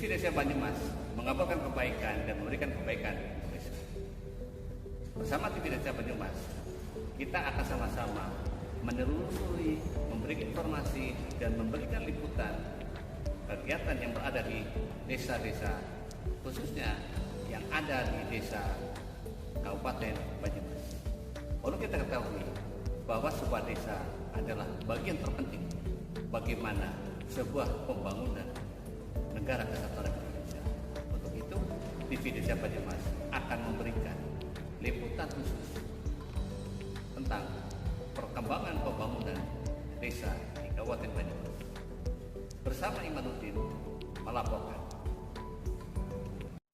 Desa Banyumas mengabarkan kebaikan dan memberikan kebaikan di Indonesia. Bersama TV Desa Banyumas, kita akan sama-sama menelusuri, memberi informasi dan memberikan liputan kegiatan yang berada di desa-desa, khususnya yang ada di desa Kabupaten Banyumas. Perlu kita ketahui bahwa sebuah desa adalah bagian terpenting bagaimana sebuah pembangunan negara kesatuan Indonesia. Untuk itu, TV Desa Banyumas akan memberikan liputan khusus tentang perkembangan pembangunan desa di Kabupaten Banyumas. Bersama Imanuddin melaporkan.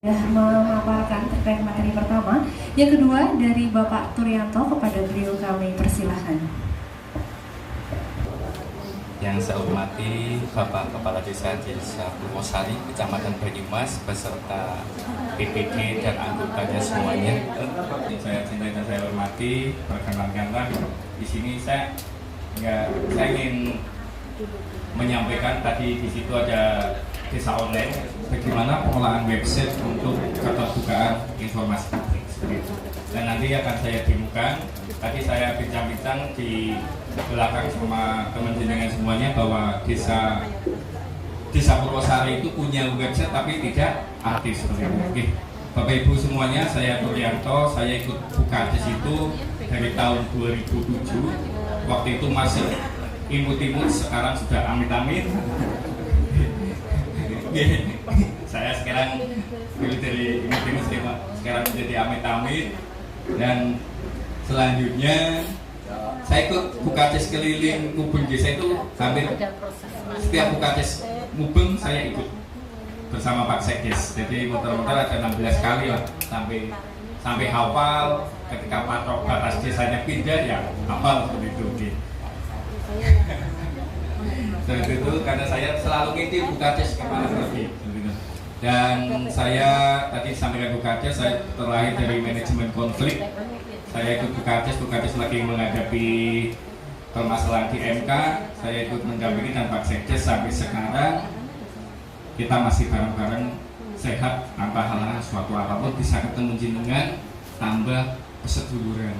Sudah memaparkan terkait materi pertama. Yang kedua dari Bapak Turyanto, kepada beliau kami persilahkan. Yang saya hormati Bapak Kepala Desa Purwosari, Kecamatan Banyumas, beserta PPD dan anggotanya semuanya. Saya cintai dan saya hormati, perkenalkanlah di sini saya ingin menyampaikan tadi di situ ada desa online, bagaimana pengolahan website untuk keterbukaan informasi publik seperti itu. Dan nanti akan saya demokan. Tadi saya bincang-bincang di belakang sama teman jenengan semuanya bahwa desa Purwosari itu punya website tapi tidak aktif seperti itu. Oke. Bapak Ibu semuanya, saya Turyanto, saya ikut buka di situ dari tahun 2007. Waktu itu masih imut-imut, sekarang sudah amit-amit. Saya sekarang dari imut-imut sekarang menjadi amit-amit. Dan selanjutnya saya ikut Bukades keliling Mubeng desa itu hampir setiap Bukades Mubeng saya ikut bersama Pak Sekdes. Jadi muter-muter ada 16 kali lah sampai hafal. Ketika patrok batas desanya pindah ya hafal seperti itu. Seperti itu karena saya selalu ngintip Bukades kemana pergi. Dan saya tadi sampaikan Bukades, saya terlahir dari manajemen konflik. Saya ikut Bukades lagi menghadapi permasalahan di MK. Saya ikut mendampingi dan Pak Sekdes sampai sekarang kita masih bareng-bareng sehat tanpa halangan suatu apapun, bisa ketemu jenengan tambah keseduluran.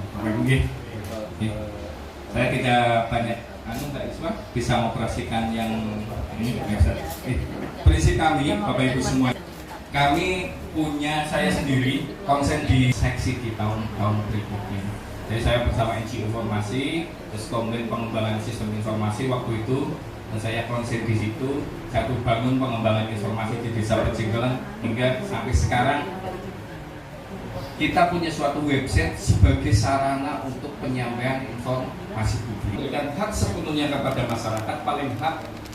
Saya tidak banyak Mbak Iswa bisa mengoperasikan yang ini prinsip kami Bapak Ibu semua, kami punya, saya sendiri konsen di seksi di tahun-tahun berikutnya. Jadi saya bersama NGO Informasi, terus komplain pengembangan sistem informasi waktu itu, dan saya konsen di situ, satu bangun pengembangan informasi di desa Pejenggolan hingga sampai sekarang kita punya suatu website sebagai sarana untuk penyampaian informasi publik. Dan hak sepenuhnya kepada masyarakat,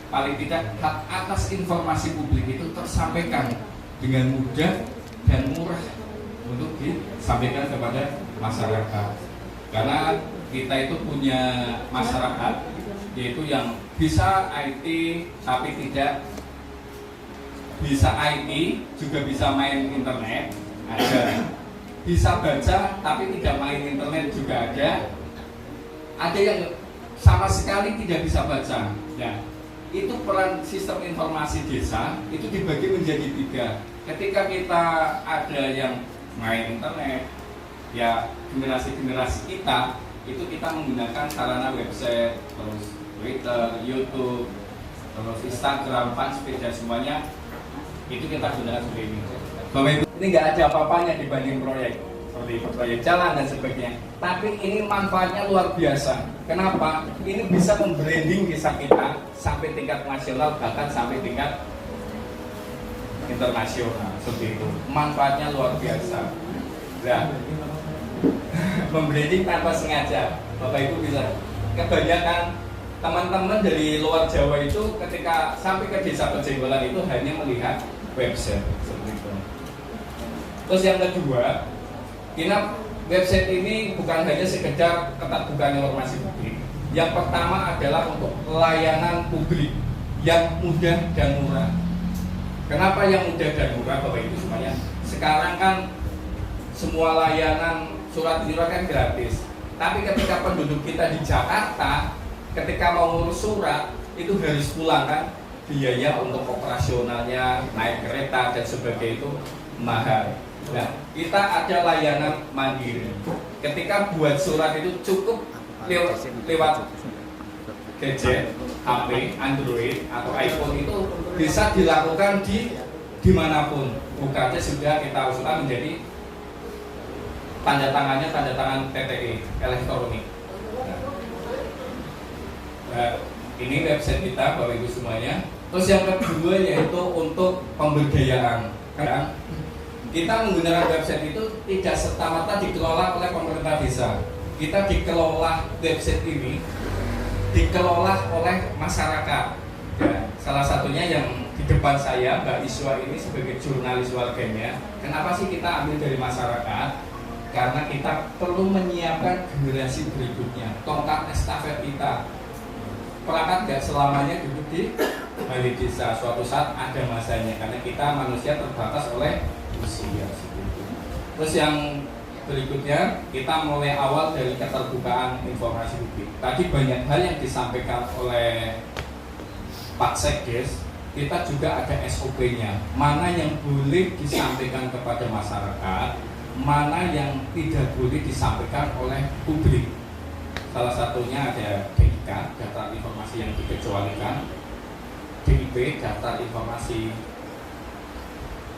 paling tidak hak atas informasi publik itu tersampaikan dengan mudah dan murah untuk disampaikan kepada masyarakat. Karena kita itu punya masyarakat yaitu yang bisa IT tapi tidak bisa IT, juga bisa main internet, ada. Bisa baca tapi tidak main internet juga ada yang sama sekali tidak bisa baca. Ya, itu peran sistem informasi desa itu dibagi menjadi 3. Ketika kita ada yang main internet, ya generasi kita itu kita menggunakan sarana website, terus Twitter, YouTube, terus Instagram, Fanspeed dan semuanya itu kita gunakan seperti ini. Bapak Ibu, ini nggak ada apa-apanya dibanding proyek seperti proyek jalan dan sebagainya. Tapi ini manfaatnya luar biasa. Kenapa? Ini bisa membranding desa kita sampai tingkat nasional, bahkan sampai tingkat internasional seperti itu. Manfaatnya luar biasa. Nah, membranding tanpa sengaja, Bapak Ibu bisa. Kebanyakan teman-teman dari luar Jawa itu ketika sampai ke desa Pejenggolan itu hanya melihat website seperti itu. Terus yang kedua, website ini bukan hanya sekedar keterbukaan informasi publik. Yang pertama adalah untuk layanan publik yang mudah dan murah. Kenapa yang mudah dan murah, Bapak Ibu semuanya? Sekarang kan semua layanan surat menyurat kan gratis. Tapi ketika penduduk kita di Jakarta, ketika mau ngurus surat itu harus pulang kan, biaya untuk operasionalnya, naik kereta dan sebagainya itu mahal. Nah, kita ada layanan mandiri. Ketika buat surat itu cukup lewat gadget, HP, Android atau iPhone itu bisa dilakukan dimanapun. Bukannya sudah kita usulkan menjadi tanda tangan TTE elektronik. Nah, ini website kita Bapak Ibu semuanya. Terus yang kedua yaitu untuk pemberdayaan. Karena kita menggunakan website itu tidak serta-merta dikelola oleh pemerintah desa. Kita dikelola website ini dikelola oleh masyarakat. Ya, salah satunya yang di depan saya Mbak Iswa ini sebagai jurnalis warganya. Kenapa sih kita ambil dari masyarakat? Karena kita perlu menyiapkan generasi berikutnya, tongkat estafet kita. Perangkat gak selamanya duduk di balai desa, suatu saat ada masanya karena kita manusia terbatas oleh usia. Terus yang berikutnya kita mulai awal dari keterbukaan informasi publik. Tadi banyak hal yang disampaikan oleh Pak Sekdes, kita juga ada SOP-nya. Mana yang boleh disampaikan kepada masyarakat, mana yang tidak boleh disampaikan oleh publik. Salah satunya ada DIK, daftar informasi yang dikecualikan, DIP, daftar informasi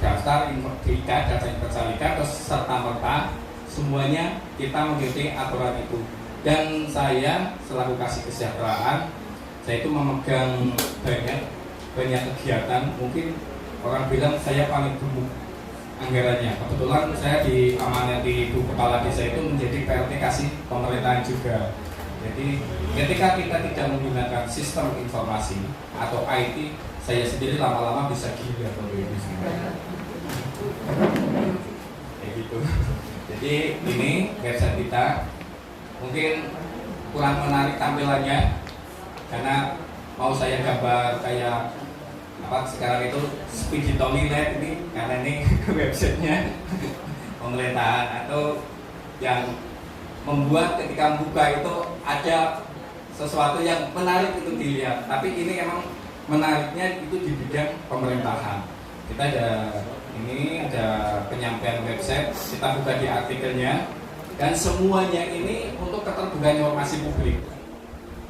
DIK, data yang dikecualikan, terus serta-merta semuanya kita mengikuti aturan itu. Dan saya selaku kasih kesejahteraan, saya itu memegang banyak kegiatan. Mungkin orang bilang saya paling gemuk anggarannya. Kebetulan saya diamanati Ibu Kepala Desa itu menjadi PLT kasih pemerintahan juga. Jadi ketika kita tidak menggunakan sistem informasi atau IT, saya sendiri lama-lama bisa gila kalau ini kayak gitu. Jadi ini website kita mungkin kurang menarik tampilannya karena mau saya gambar kayak apa sekarang itu speedy toilet ini karena ini websitenya pemerintahan atau yang membuat ketika membuka itu ada sesuatu yang menarik itu dilihat, tapi ini emang menariknya itu di bidang pemerintahan. Kita ada penyampaian website, kita buka di artikelnya dan semuanya ini untuk keterbukaan informasi publik.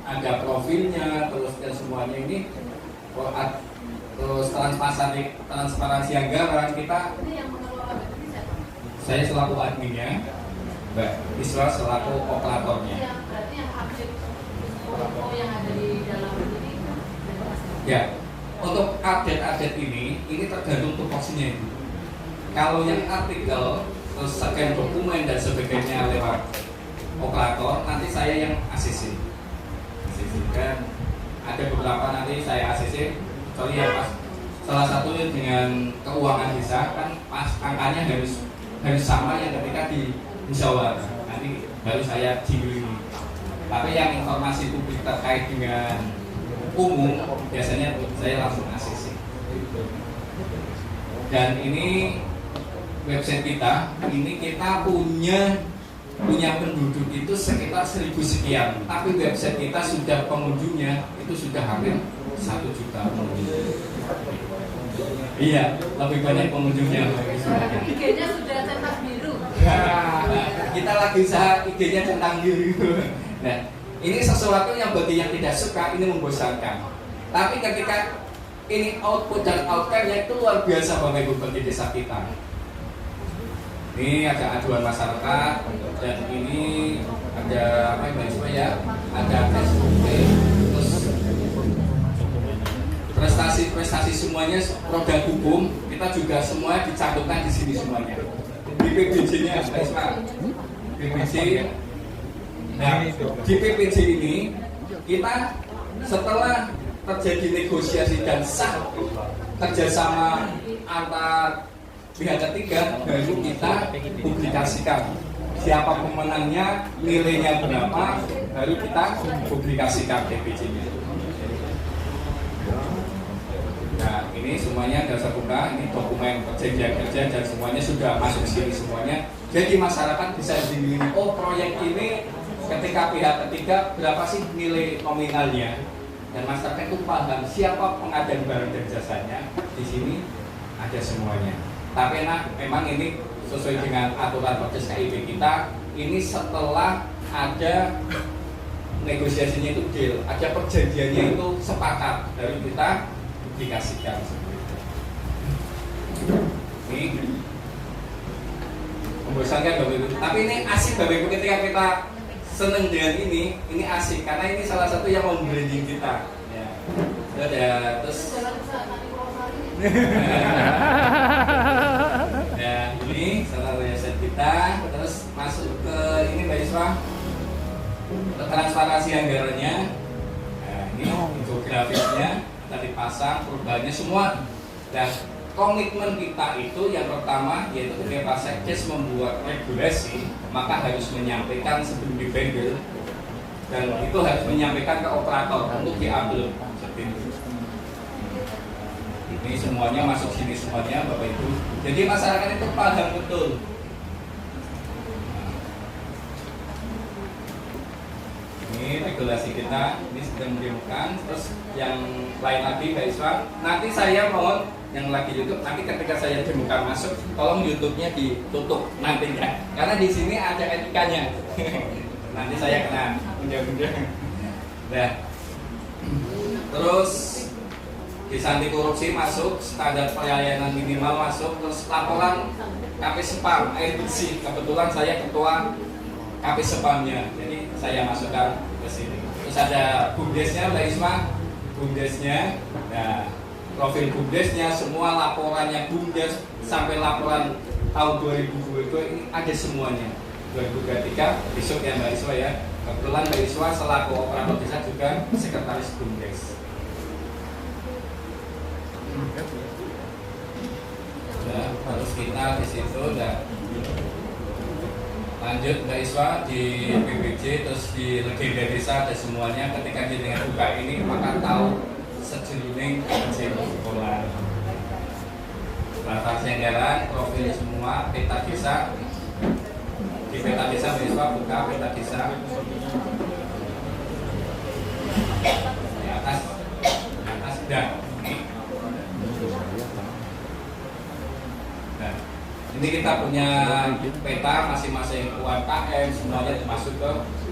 Ada profilnya terus dan semuanya ini terus transparansi anggaran kita. Saya selaku adminnya, Mbak Isra selaku operatornya. Berarti yang update foto yang ada di dalam ini. Ya, untuk update ini tergantung tupoksinya itu. Kalau yang artikel terus scan dokumen dan sebagainya lewat operator, nanti saya yang ACC. Kan ada beberapa nanti saya ACC. Sorry ya Mas, salah satunya dengan keuangan desa kan pas angkanya harus sama yang ketika di musyawarah, nanti baru saya diwiling. Tapi yang informasi publik terkait dengan umum biasanya saya langsung ACC. Dan ini website kita, ini kita punya penduduk itu sekitar 1000 sekian, tapi website kita sudah pengunjungnya itu sudah hampir 1 juta pengunjung. Iya, lebih banyak pengunjungnya. IG-nya sudah centang biru. Kita lagi usaha IG-nya centang biru. Nah, ini sesuatu yang bagi yang tidak suka ini membosankan. Tapi ketika ini output dan outcome-nya itu luar biasa Bapak Ibu bagi desa kita. Ini ada aduan masyarakat dan ini ada apa ya? Ada SOP, terus prestasi semuanya produk hukum kita juga semua dicantumkan di sini semuanya. Di PPJ-nya PPJ. Nah, di PPJ ini kita setelah terjadi negosiasi dan sah kerjasama antar pihak ketiga, baru kita publikasikan siapa pemenangnya, nilainya berapa, baru kita publikasikan PPJ-nya. Nah, ini semuanya sudah terbuka, ini dokumen perjanjian kerja dan semuanya sudah masuk sini semuanya. Jadi masyarakat bisa dinilai, oh proyek ini ketika pihak ketiga berapa sih nilai nominalnya, dan masyarakat itu paham siapa pengadaan barang dan jasanya. Di sini ada semuanya. Tapi memang ini sesuai dengan aturan proses KIP kita, ini setelah ada negosiasinya itu deal, ada perjanjiannya itu sepakat, dari kita publikasikan seperti itu. Ini membosankan Bapak Ibu, tapi ini asik Bapak Ibu ketika kita seneng dengan ini asik karena ini salah satu yang membranding kita. Ya, ada terus. Ya, ini salah website kita, terus masuk ke ini Mbak Iswa, transparansi anggarannya. Nah, ini infografisnya tadi pasang, perubahannya semua. Dan komitmen kita itu yang pertama yaitu ketika Sekdes membuat regulasi, maka harus menyampaikan sebelum dibandel, dan itu harus menyampaikan ke operator untuk diambil seperti itu. Ini semuanya masuk sini semuanya Bapak Ibu. Jadi masyarakat itu paham betul. Ini regulasi kita, ini sedang ditemukan. Terus yang lain lagi Mbak Iswa, nanti saya mohon yang lagi YouTube, nanti ketika saya demokan masuk, tolong YouTube-nya ditutup nantinya, karena di sini ada etikanya. Nanti saya kena undang-undang. Nah, terus bisa anti korupsi masuk, standar pelayanan minimal masuk, terus laporan KP Spam, air bersih. Kebetulan saya ketua KP Spamnya, jadi saya masukkan ke sini. Terus ada BUMDesnya, Mbak Isma, BUMDesnya, nah profil BUMDesnya, semua laporannya BUMDes sampai laporan tahun 2022 ini ada semuanya. 2023 besok ya Mbak Iswa ya. Kebetulan Mbak Iswa selaku operator desa juga sekretaris BUMDes. Nah, terus kita di situ udah lanjut Mbak Iswa di BPJ, terus di legenda desa ada semuanya. Ketika dia dengan buka ini maka tahu sejeruning kecil sekolah. Transaksi anggaran, profil semua, peta desa. Di peta desa Mbak Iswa buka peta desa. Di atas udah. Nah, ini kita punya peta masing-masing UMKM, semuanya masuk ke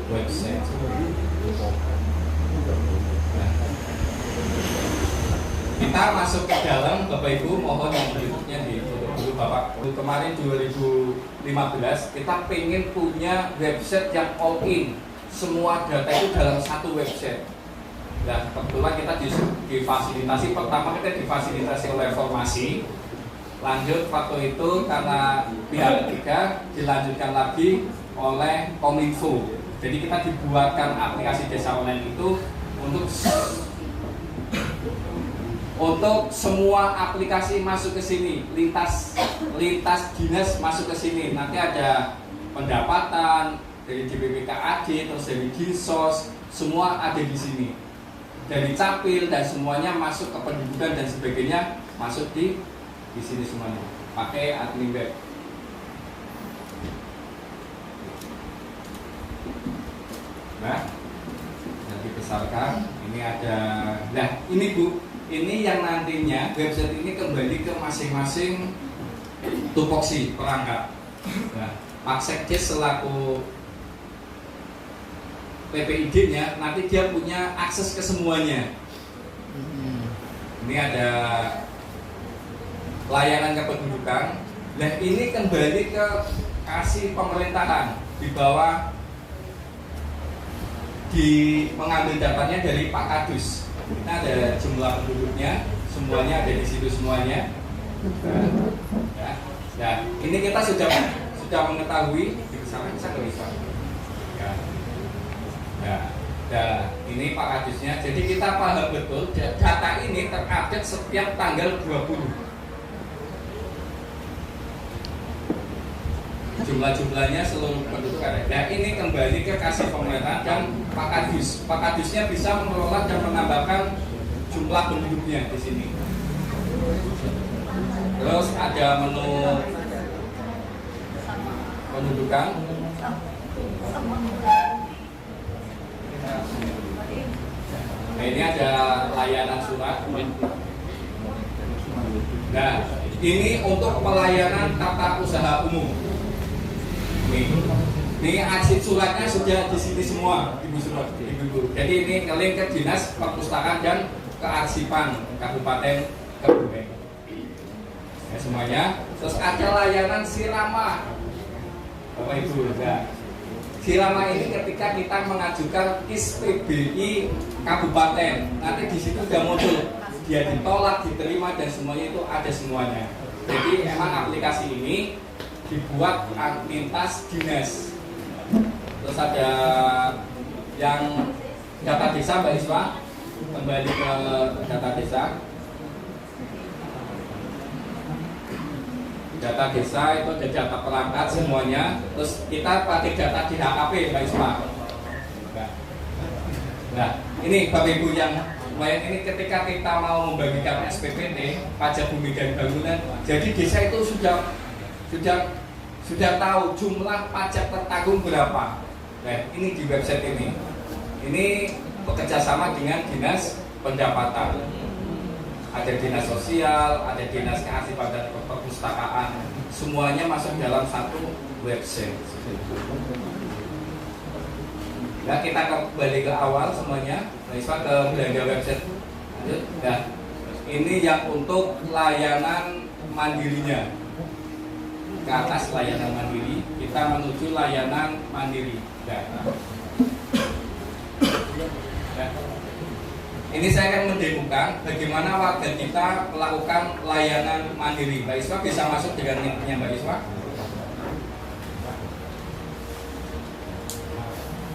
website. Nah, kita masuk ke dalam, Bapak Ibu mohon yang berikutnya ditutup dulu Bapak. Kemarin 2015 kita pengen punya website yang all in, semua data itu dalam satu website. Dan kebetulan kita difasilitasi, pertama kita difasilitasi oleh Formasi. Lanjut waktu itu karena pihak ketiga dilanjutkan lagi oleh Kominfo. Jadi kita dibuatkan aplikasi desa online itu untuk semua aplikasi masuk ke sini, lintas dinas masuk ke sini. Nanti ada pendapatan dari DPPKAD, terus dari Dinsos, semua ada di sini. Dari Capil dan semuanya masuk ke pendidikan dan sebagainya masuk di sini semuanya. Pakai admin web. Nah, dibesarkan. Ini ada. Nah, ini Bu. Ini yang nantinya website ini kembali ke masing-masing tupoksi perangkat. Nah, Pak Sekdes selaku PPID-nya nanti dia punya akses ke semuanya. Ini ada layanan kependudukan. Nah, ini kembali ke kasih pemerintahan di bawah, mengambil datanya dari Pak Kadus. Kita ada jumlah penduduknya, semuanya ada di situ semuanya. Nah, ini kita sudah mengetahui di sana bisa. Nah, ini Pak Kadusnya. Jadi kita paham betul data ini terupdate setiap tanggal 20. Jumlah-jumlahnya seluruh penduduk ada. Nah, ini kembali ke kasih pemerintahan dan Pak Kadus. Pak Kadusnya bisa mengelola dan menambahkan jumlah penduduknya di sini. Terus ada menu pendudukan. Nah, ini ada layanan surat. Nah, ini untuk pelayanan tata usaha umum. Ini arsip suratnya sudah di sini semua, Ibu. Jadi ini ngelink ke Dinas Perpustakaan dan Kearsipan Kabupaten Kebumen. Ya, semuanya. Terus ada layanan Sirama, Bapak Ibu. Nah, Sirama ini ketika kita mengajukan KIS PBI Kabupaten, nanti di situ sudah muncul dia ditolak, diterima dan semuanya itu ada semuanya. Jadi emang aplikasi ini dibuat lintas dinas. Terus ada yang data desa, Mbak Iswa, kembali ke data desa. Data desa itu ada data perangkat semuanya. Terus kita pakai data di HKP, Mbak Iswa. Nah, ini Bapak Ibu yang ini ketika kita mau membagikan SPPT, pajak bumi dan bangunan, jadi desa itu sudah tahu jumlah pajak tertanggung berapa. Nah, ini di website ini bekerja sama dengan dinas pendapatan, ada dinas sosial, ada dinas kearsipan dan perpustakaan, semuanya masuk dalam satu website. Nah, kita kembali ke awal semuanya, misal ke belanja website. Nah, ini yang untuk layanan mandirinya. Ke atas layanan mandiri, kita menuju layanan mandiri. Nah, ini saya akan mendemokan bagaimana warga kita melakukan layanan mandiri. Mbak Iswa bisa masuk dengan linknya, Mbak Iswa.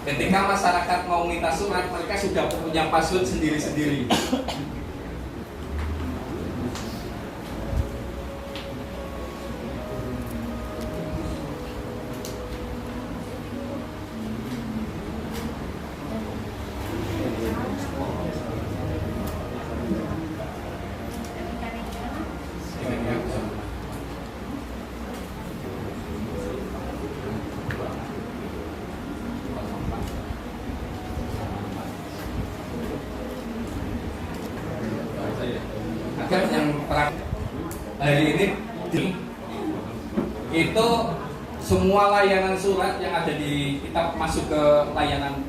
Ketika masyarakat mau minta surat, mereka sudah punya password sendiri-sendiri. Yang hari ini itu semua layanan surat yang ada di kita masuk ke layanan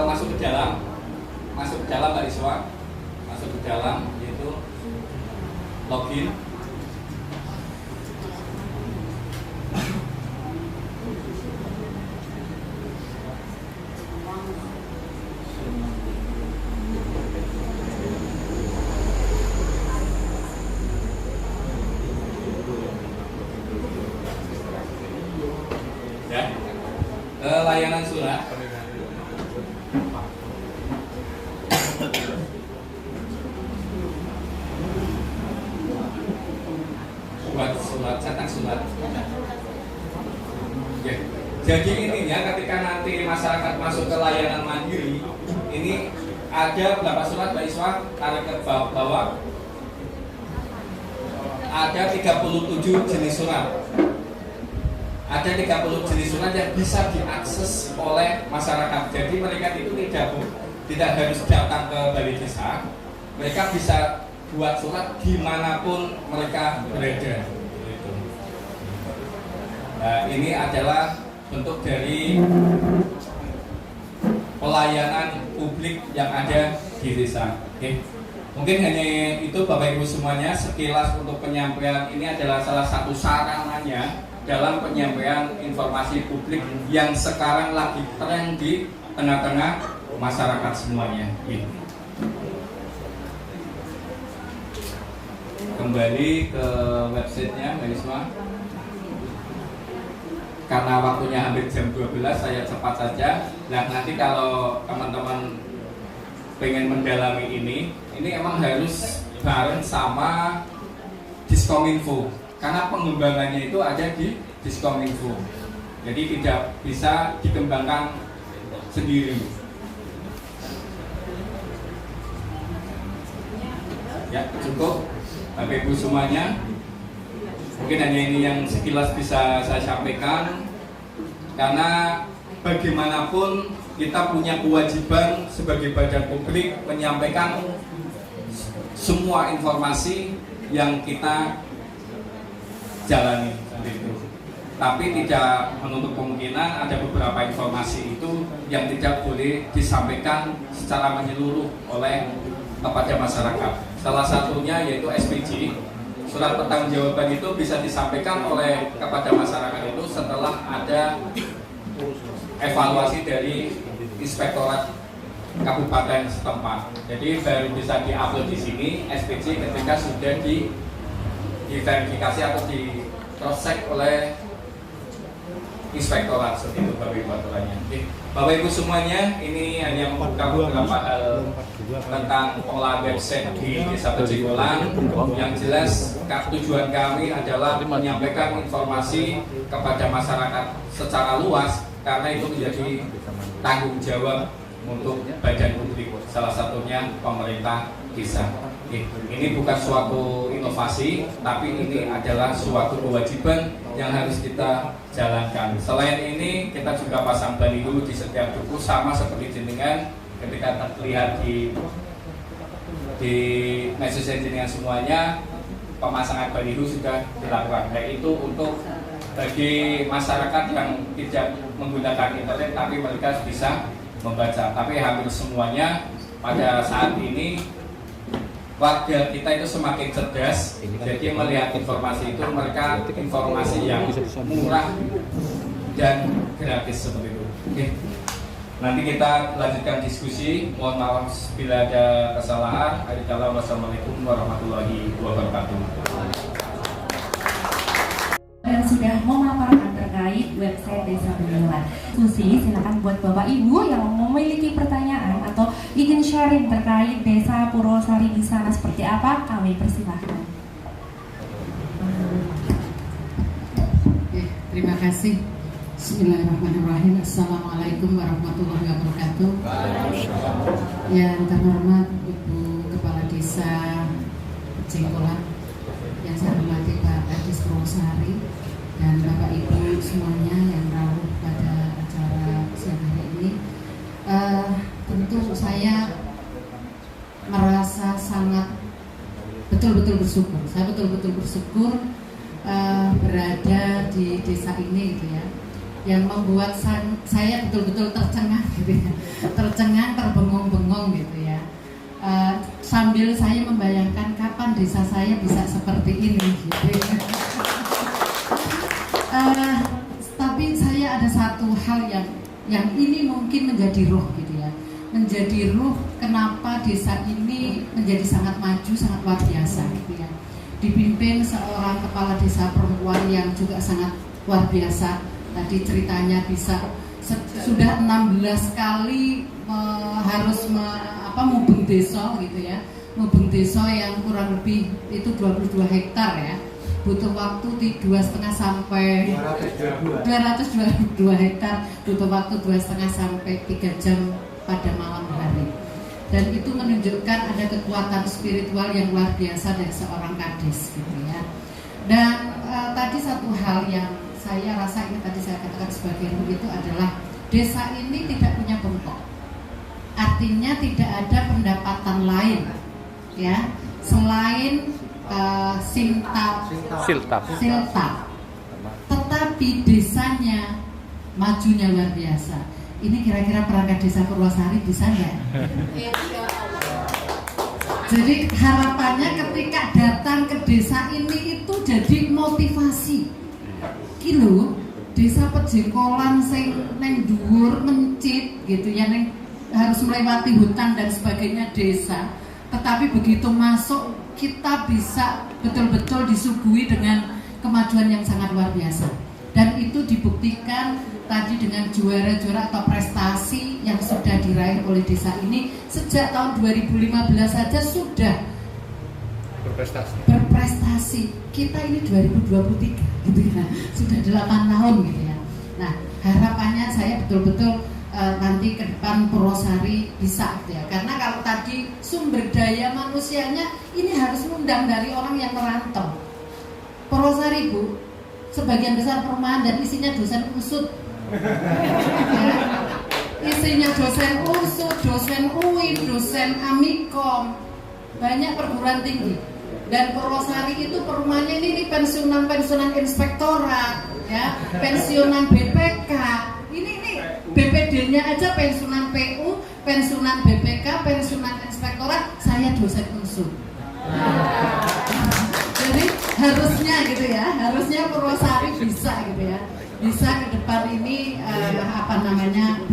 masuk ke dalam Mbak Iswa, masuk ke dalam yaitu login. Layanan surat. Buat surat, cetak surat. Ya. Jadi ininya ketika nanti masyarakat masuk ke layanan mandiri, ini ada berapa surat, Mbak Iswa? Tarik ke bawah. Ada 37 jenis surat. Ada 30 jenis surat yang bisa diakses oleh masyarakat. Jadi mereka itu tidak harus datang ke balai desa. Mereka bisa buat surat dimanapun mereka berada. Nah, ini adalah bentuk dari pelayanan publik yang ada di desa. Oke. Mungkin hanya itu Bapak Ibu semuanya, sekilas untuk penyampaian ini adalah salah satu sarananya dalam penyampaian informasi publik yang sekarang lagi tren di tengah-tengah masyarakat semuanya. Kembali ke websitenya, Mbak Isma. Karena waktunya hampir jam 12, saya cepat saja. Nah, nanti kalau teman-teman pengen mendalami ini emang harus bareng sama Diskominfo. Karena pengembangannya itu ada di Diskominfo, jadi tidak bisa dikembangkan sendiri. Ya, cukup Bapak Ibu semuanya. Mungkin hanya ini yang sekilas bisa saya sampaikan. Karena bagaimanapun kita punya kewajiban sebagai badan publik menyampaikan semua informasi yang kita jalani itu. Tapi tidak menutup kemungkinan ada beberapa informasi itu yang tidak boleh disampaikan secara menyeluruh oleh kepada masyarakat. Salah satunya yaitu SPJ. Surat pertanggungjawaban itu bisa disampaikan oleh kepada masyarakat itu setelah ada evaluasi dari Inspektorat Kabupaten setempat. Jadi baru bisa diupload di sini SPJ ketika sudah diverifikasi atau di cross check oleh Inspektorat, seperti itu Bapak Ibu aturannya. Bapak Ibu semuanya, ini hanya membuka beberapa hal tentang pengelolaan website di Desa Pejenggolan. Yang jelas tujuan kami adalah menyampaikan informasi kepada masyarakat secara luas, karena itu menjadi tanggung jawab untuk badan publik, salah satunya pemerintah desa. Ini bukan suatu inovasi, tapi ini adalah suatu kewajiban yang harus kita jalankan. Selain ini, kita juga pasang baliho di setiap buku, sama seperti jenengan ketika terlihat di medsos jenengan semuanya, pemasangan baliho sudah dilakukan. Yaitu untuk bagi masyarakat yang tidak menggunakan internet, tapi mereka bisa membaca. Tapi hampir semuanya pada saat ini warga kita itu semakin cerdas, jadi melihat informasi itu mereka informasi yang murah dan gratis seperti itu. Oke. Nanti kita lanjutkan diskusi. Mohon maaf bila ada kesalahan. Wassalamualaikum warahmatullahi wabarakatuh. Dan sudah memaparkan terkait website Desa Pejenggolan. Susi, silakan buat Bapak Ibu yang memiliki pertanyaan atau ingin sharing terkait Desa Purwosari di sana seperti apa, kami persilahkan. Terima kasih. Bismillahirrahmanirrahim. Assalamualaikum warahmatullahi wabarakatuh. Yang terhormat Ibu Kepala Desa Pejenggolan, yang saya hormati Pak Kadis Purwosari, dan Bapak Ibu semuanya yang rawuh pada acara siang hari ini. Tentu saya merasa sangat betul-betul bersyukur. Saya betul-betul bersyukur berada di desa ini, gitu ya, yang membuat saya betul-betul tercengang, gitu ya, tercengang, terbengong-bengong, gitu ya. Sambil saya membayangkan kapan desa saya bisa seperti ini, gitu ya. Tapi saya ada satu hal yang ini mungkin menjadi ruh, gitu ya, menjadi ruh kenapa desa ini menjadi sangat maju, sangat luar biasa, gitu ya. Dipimpin seorang kepala desa perempuan yang juga sangat luar biasa. Tadi ceritanya bisa sudah 16 kali harus mubeng desa, gitu ya, mubeng desa yang kurang lebih itu 22 hektar ya, butuh waktu 2,5 sampai 222 hektar, butuh waktu 2,5 sampai 3 jam pada malam hari. Dan itu menunjukkan ada kekuatan spiritual yang luar biasa dari seorang kadis, gitu ya. Dan tadi satu hal yang saya rasa ini tadi saya katakan sebagai itu adalah desa ini tidak punya bengkok. Artinya tidak ada pendapatan lain, ya, selain siltap. Tetapi desanya majunya luar biasa. Ini kira-kira perangkat desa Purwosari bisa nggak? Jadi harapannya ketika datang ke desa ini itu jadi motivasi. Kilo desa Pejenggolan sing neng dhuwur mencit, gitu ya, neng harus melewati hutan dan sebagainya desa. Tetapi begitu masuk kita bisa betul-betul disuguhi dengan kemajuan yang sangat luar biasa. Dan itu dibuktikan tadi dengan juara-juara atau prestasi yang sudah diraih oleh desa ini sejak tahun 2015 saja sudah berprestasi. Kita ini 2023, gitu ya, sudah 8 tahun, gitu ya. Nah, harapannya saya betul-betul nanti ke depan Purwosari bisa, gitu ya. Karena kalau tadi sumber daya manusianya ini harus ngundang dari orang yang merantau. Purwosari, Bu, sebagian besar perumahan dan isinya dosen usut Ya. Isinya dosen UNSUD, dosen UIN, dosen Amikom, banyak perguruan tinggi. Dan Purwosari itu perumahannya ini pensiunan inspektorat, ya, pensiunan BPK. Ini BPD-nya aja pensiunan PU, pensiunan BPK, pensiunan inspektorat. Saya dosen UNSUD. Jadi harusnya gitu ya, harusnya Purwosari bisa gitu ya, bisa ke depan ini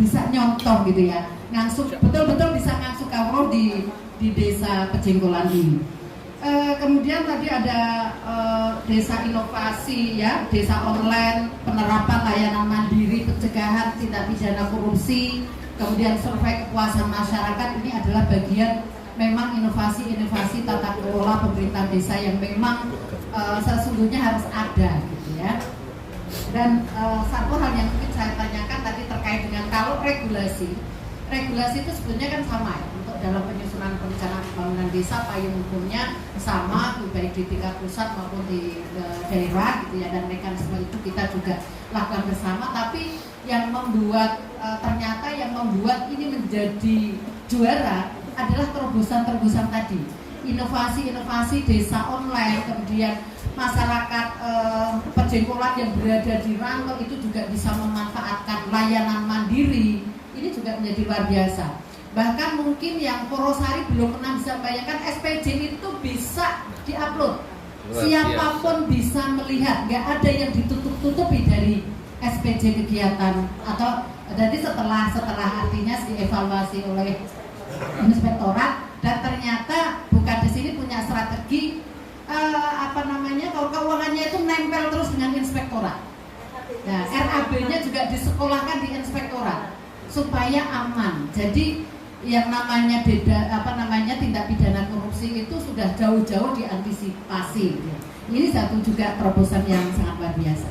bisa nyontoh gitu ya, ngangsuk betul-betul bisa ngangsuk kawruh di desa Pejenggolan ini. Kemudian tadi ada desa inovasi ya, desa online, penerapan layanan mandiri, pencegahan tindak pidana korupsi, kemudian survei kepuasan masyarakat. Ini adalah bagian memang inovasi tata kelola pemerintahan desa yang memang sesungguhnya harus ada gitu ya. Dan satu hal yang mungkin saya tanyakan tadi terkait dengan kalau regulasi itu sebenarnya kan sama ya, untuk dalam penyusunan perencanaan pembangunan desa payung hukumnya sama baik di tingkat pusat maupun di daerah gitu ya, dan mekanisme itu kita juga lakukan bersama. Tapi yang membuat ternyata yang membuat ini menjadi juara adalah terobosan tadi, inovasi desa online, kemudian masyarakat Pejenggolan yang berada di rantau itu juga bisa memanfaatkan layanan mandiri. Ini juga menjadi luar biasa. Bahkan mungkin yang Purwosari belum pernah bisa bayangkan SPJ itu bisa diupload. Siapapun bisa melihat, nggak ada yang ditutup-tutupi dari SPJ kegiatan. Atau jadi setelah artinya dievaluasi oleh inspektorat, dan ternyata bukan di sini punya strategi kalau keuangannya itu nempel terus dengan inspektorat. Nah, RAB-nya juga disekolahkan di inspektorat supaya aman. Jadi yang namanya tindak pidana korupsi itu sudah jauh-jauh diantisipasi. Ini satu juga terobosan yang sangat luar biasa.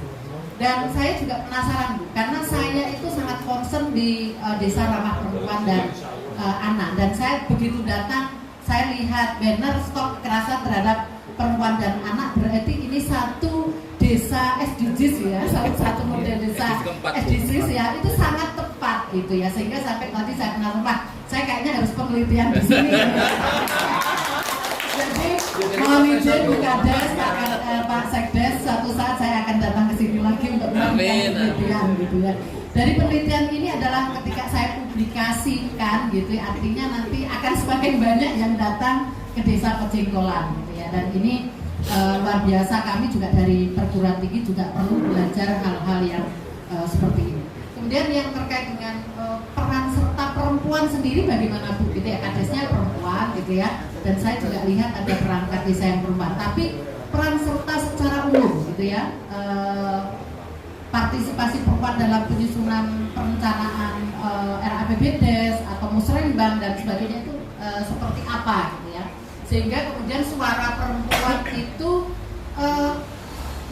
Dan saya juga penasaran Bu, karena saya itu sangat concern di desa ramah perempuan dan anak. Dan saya begitu datang, saya lihat banner stok kekerasan terhadap perempuan dan anak, berarti ini satu desa SDGs ya, satu model desa SDGs ya, itu sangat tepat gitu ya, sehingga sampai nanti saya kenal rumah, saya kayaknya harus penelitian di sini. Jadi mohon izin Bu Kades, Pak Sekdes, suatu saat saya akan datang ke sini lagi untuk melakukan penelitian gitu ya. Dari penelitian ini adalah ketika saya publikasikan gitu ya, artinya nanti akan semakin banyak yang datang ke desa Pejenggolan gitu ya. Dan ini luar biasa, kami juga dari perguruan tinggi juga perlu belajar hal-hal yang seperti ini. Kemudian yang terkait dengan peran serta perempuan sendiri bagaimana Bu gitu ya, kadesnya perempuan gitu ya, dan saya juga lihat ada perangkat desa yang perempuan, tapi peran serta secara umum gitu ya, partisipasi perempuan dalam penyusunan perencanaan RAPBDes atau musrenbang dan sebagainya itu seperti apa gitu ya, sehingga kemudian suara perempuan itu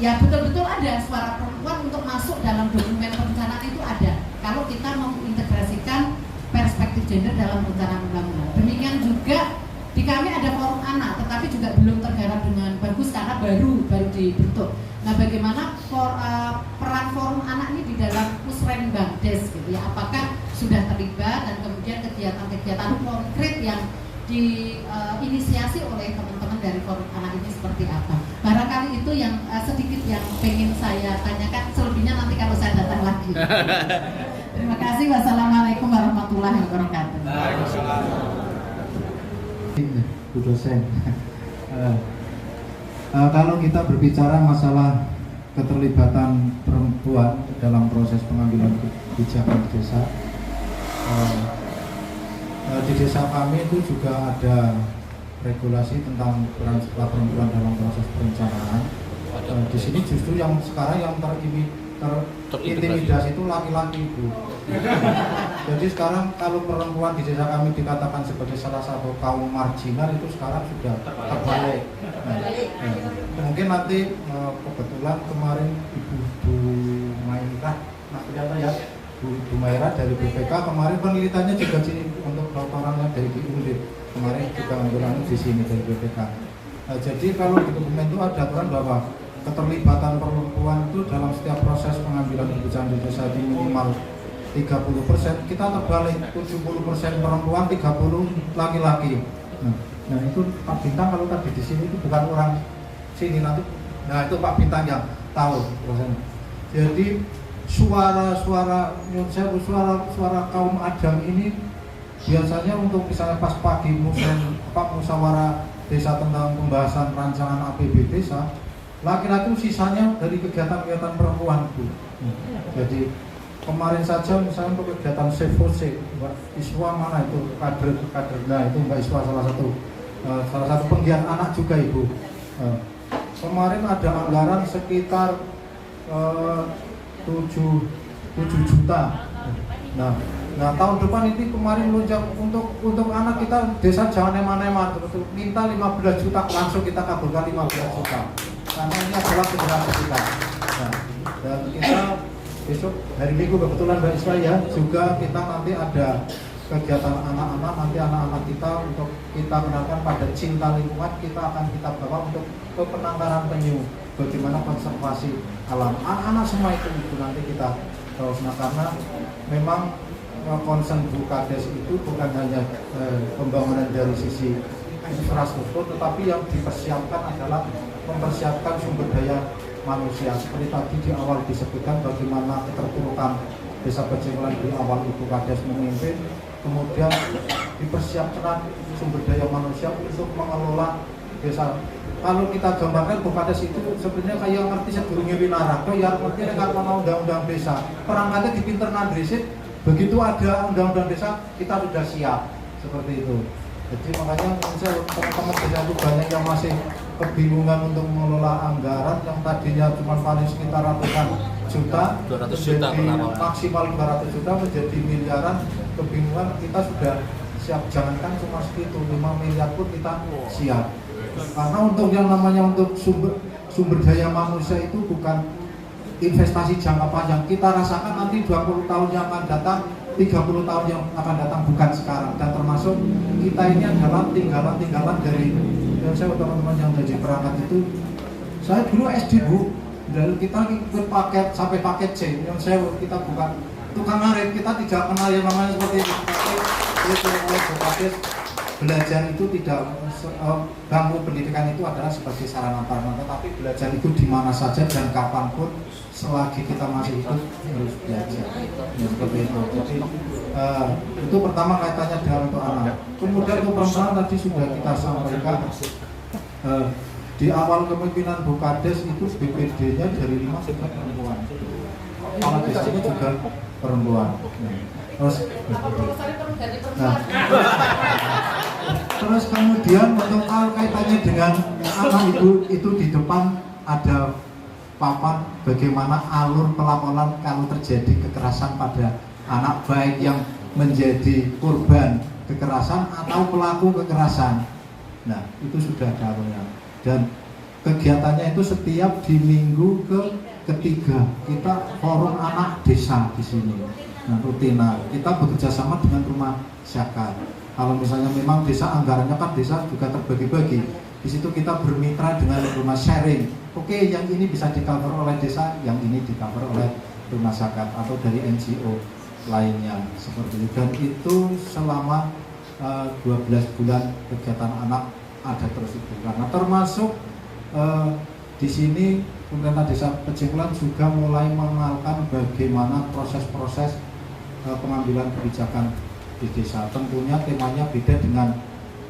ya betul-betul ada suara perempuan untuk masuk dalam dokumen perencanaan itu ada. Kalau kita mengintegrasikan perspektif gender dalam perencanaan pembangunan. Demikian juga di kami ada forum anak, tetapi juga belum tergarap dengan bagus karena baru dibentuk. Nah, bagaimana peran forum anak ini di dalam musrenbang des gitu ya? Apakah sudah terlibat, dan kemudian kegiatan-kegiatan konkret yang diinisiasi oleh teman-teman dari forum anak ini seperti apa? Barangkali itu yang sedikit yang pengen saya tanyakan, selebihnya nanti kalau saya datang lagi. Terima kasih. Wassalamualaikum warahmatullahi wabarakatuh. Bu dosen, kalau kita berbicara masalah keterlibatan perempuan dalam proses pengambilan kebijakan di desa, di desa kami itu juga ada regulasi tentang peran serta perempuan dalam proses perencanaan. Di sini justru yang sekarang yang terintimidasi itu laki-laki Bu. Jadi sekarang kalau perempuan di desa kami dikatakan sebagai salah satu kaum marginal, itu sekarang sudah terbalik. Mungkin nanti kebetulan kemarin Ibu Mairah, Bu Mairah dari BPK kemarin penelitiannya juga sini untuk doktorannya dari UNDIP. Kemarin juga mengulangi di sini dari BPK. Jadi kalau di dokumen itu ada aturan bahwa keterlibatan perempuan itu dalam setiap proses pengambilan kebijakan di desa ini minimal 30%, kita terbalik 70% perempuan, 30 laki-laki. Nah itu Pak Bintang kalau tadi di sini itu bukan orang sini nanti. Nah itu Pak Bintang yang tahu prosesnya. Jadi suara kaum Adam ini biasanya untuk misalnya pas pagi musyawarah desa tentang pembahasan rancangan APB desa, laki-laki sisanya dari kegiatan-kegiatan perempuan Bu. Jadi kemarin saja misalnya untuk kegiatan Save Fosek, Mbak Iswa mana itu kader, nah itu Mbak Iswa salah satu penggiat anak juga Ibu. Kemarin ada anggaran sekitar 7 juta. Nah tahun depan ini kemarin lonjak untuk anak kita desa jangan eman-eman, minta 15 juta langsung kita kabulkan 15 juta. Karena ini adalah generasi kita. Nah, dan kita besok hari Minggu kebetulan Mbak Iswa ya juga kita nanti ada kegiatan anak-anak, nanti anak-anak kita untuk kita kenalkan pada cinta lingkungan, kita akan kita bawa untuk ke penangkaran penyu, bagaimana konservasi alam. Anak-anak semua itu nanti kita terus, nah karena memang concern Bu Kades itu bukan hanya pembangunan dari sisi infrastruktur, tetapi yang dipersiapkan adalah mempersiapkan sumber daya manusia. Seperti tadi di awal disebutkan bagaimana keterpurukan Desa Pecengkelan di awal Ibu Kades memimpin, kemudian dipersiapkan sumber daya manusia untuk mengelola desa. Kalau kita gambarkan Bu Kades itu sebenarnya kayak ngerti sedurunge winara, ya ngerti nek ana undang-undang desa. Perangkatnya dipinternan dhisik, begitu ada undang-undang desa kita sudah siap seperti itu. Jadi makanya teman-teman desa itu banyak yang masih kebingungan untuk mengelola anggaran yang tadinya cuma paling sekitar ratusan juta, 200 juta maksimal 200 juta menjadi miliaran. Kebingungan, kita sudah siap, jangankan cuma segitu, 5 miliar pun kita siap. Karena untuk yang namanya untuk sumber daya manusia itu bukan investasi jangka panjang. Kita rasakan nanti 20 tahun yang akan datang, 30 tahun yang akan datang, bukan sekarang. Dan termasuk kita ini adalah tinggalan dari, dan saya teman-teman yang jadi perangkat itu, saya dulu SD Bu, dan kita ikut paket sampai paket C. Yang saya kita bukan tukang ngarit, kita tidak kenal yang namanya seperti itu. Itu oleh Bu Kades, belajar itu tidak bangku pendidikan itu adalah sebagai sarana prasarana, tetapi belajar itu di mana saja dan kapanpun selagi kita masih hidup harus belajar. Ya, seperti itu. Jadi itu pertama kaitannya dengan untuk anak. Kemudian untuk perempuan tadi sudah kita sampaikan di awal kepemimpinan Bu Kades itu BPD-nya dari 5 juga perempuan. Kepala desanya juga perempuan. Terus kemudian untuk kaitannya dengan anak itu di depan ada papan bagaimana alur pelaporan kalau terjadi kekerasan pada anak, baik yang menjadi korban kekerasan atau pelaku kekerasan. Nah itu sudah ada alurnya, dan kegiatannya itu setiap di minggu ketiga kita forum anak desa di sini. Nah, rutina kita bekerja sama dengan rumah zakat. Kalau misalnya memang desa anggarannya kan desa juga terbagi-bagi. Di situ kita bermitra dengan rumah sharing. Oke, yang ini bisa di-cover oleh desa, yang ini di-cover oleh rumah zakat atau dari NGO lainnya seperti itu. Dan itu selama 12 bulan kegiatan anak ada terus itu. Karena termasuk di sini pemerintah desa Pecengkelan juga mulai mengenalkan bagaimana proses-proses pengambilan kebijakan di desa. Tentunya temanya beda dengan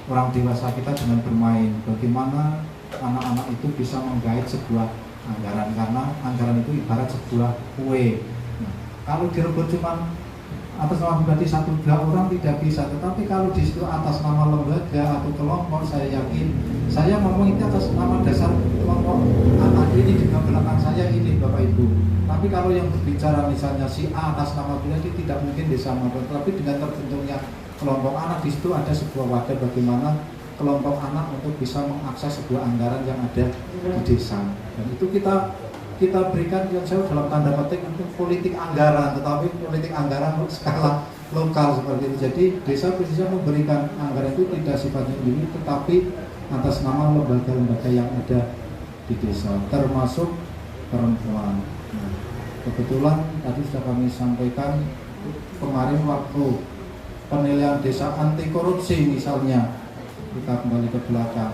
orang dewasa kita dengan bermain. Bagaimana anak-anak itu bisa menggait sebuah anggaran, karena anggaran itu ibarat sebuah kue. Nah, kalau direbut cuma atas nama pribadi 1-2 orang tidak bisa, tetapi kalau di situ atas nama lembaga atau kelompok, saya yakin saya ngomong itu atas nama dasar kelompok anak ini juga belakang saya ini Bapak Ibu. Tapi kalau yang berbicara misalnya si A atas nama pribadi tidak mungkin desa maupun, tapi dengan terbentuknya kelompok anak di situ ada sebuah wadah bagaimana kelompok anak untuk bisa mengakses sebuah anggaran yang ada di desa. Dan itu kita berikan yang saya dalam tanda petik untuk politik anggaran, tetapi politik anggaran skala lokal seperti itu. Jadi desa bisa memberikan anggaran itu tidak sifatnya individu, tetapi atas nama lembaga-lembaga yang ada di desa, termasuk perempuan. Nah, kebetulan tadi sudah kami sampaikan kemarin waktu penilaian desa anti korupsi misalnya, kita kembali ke belakang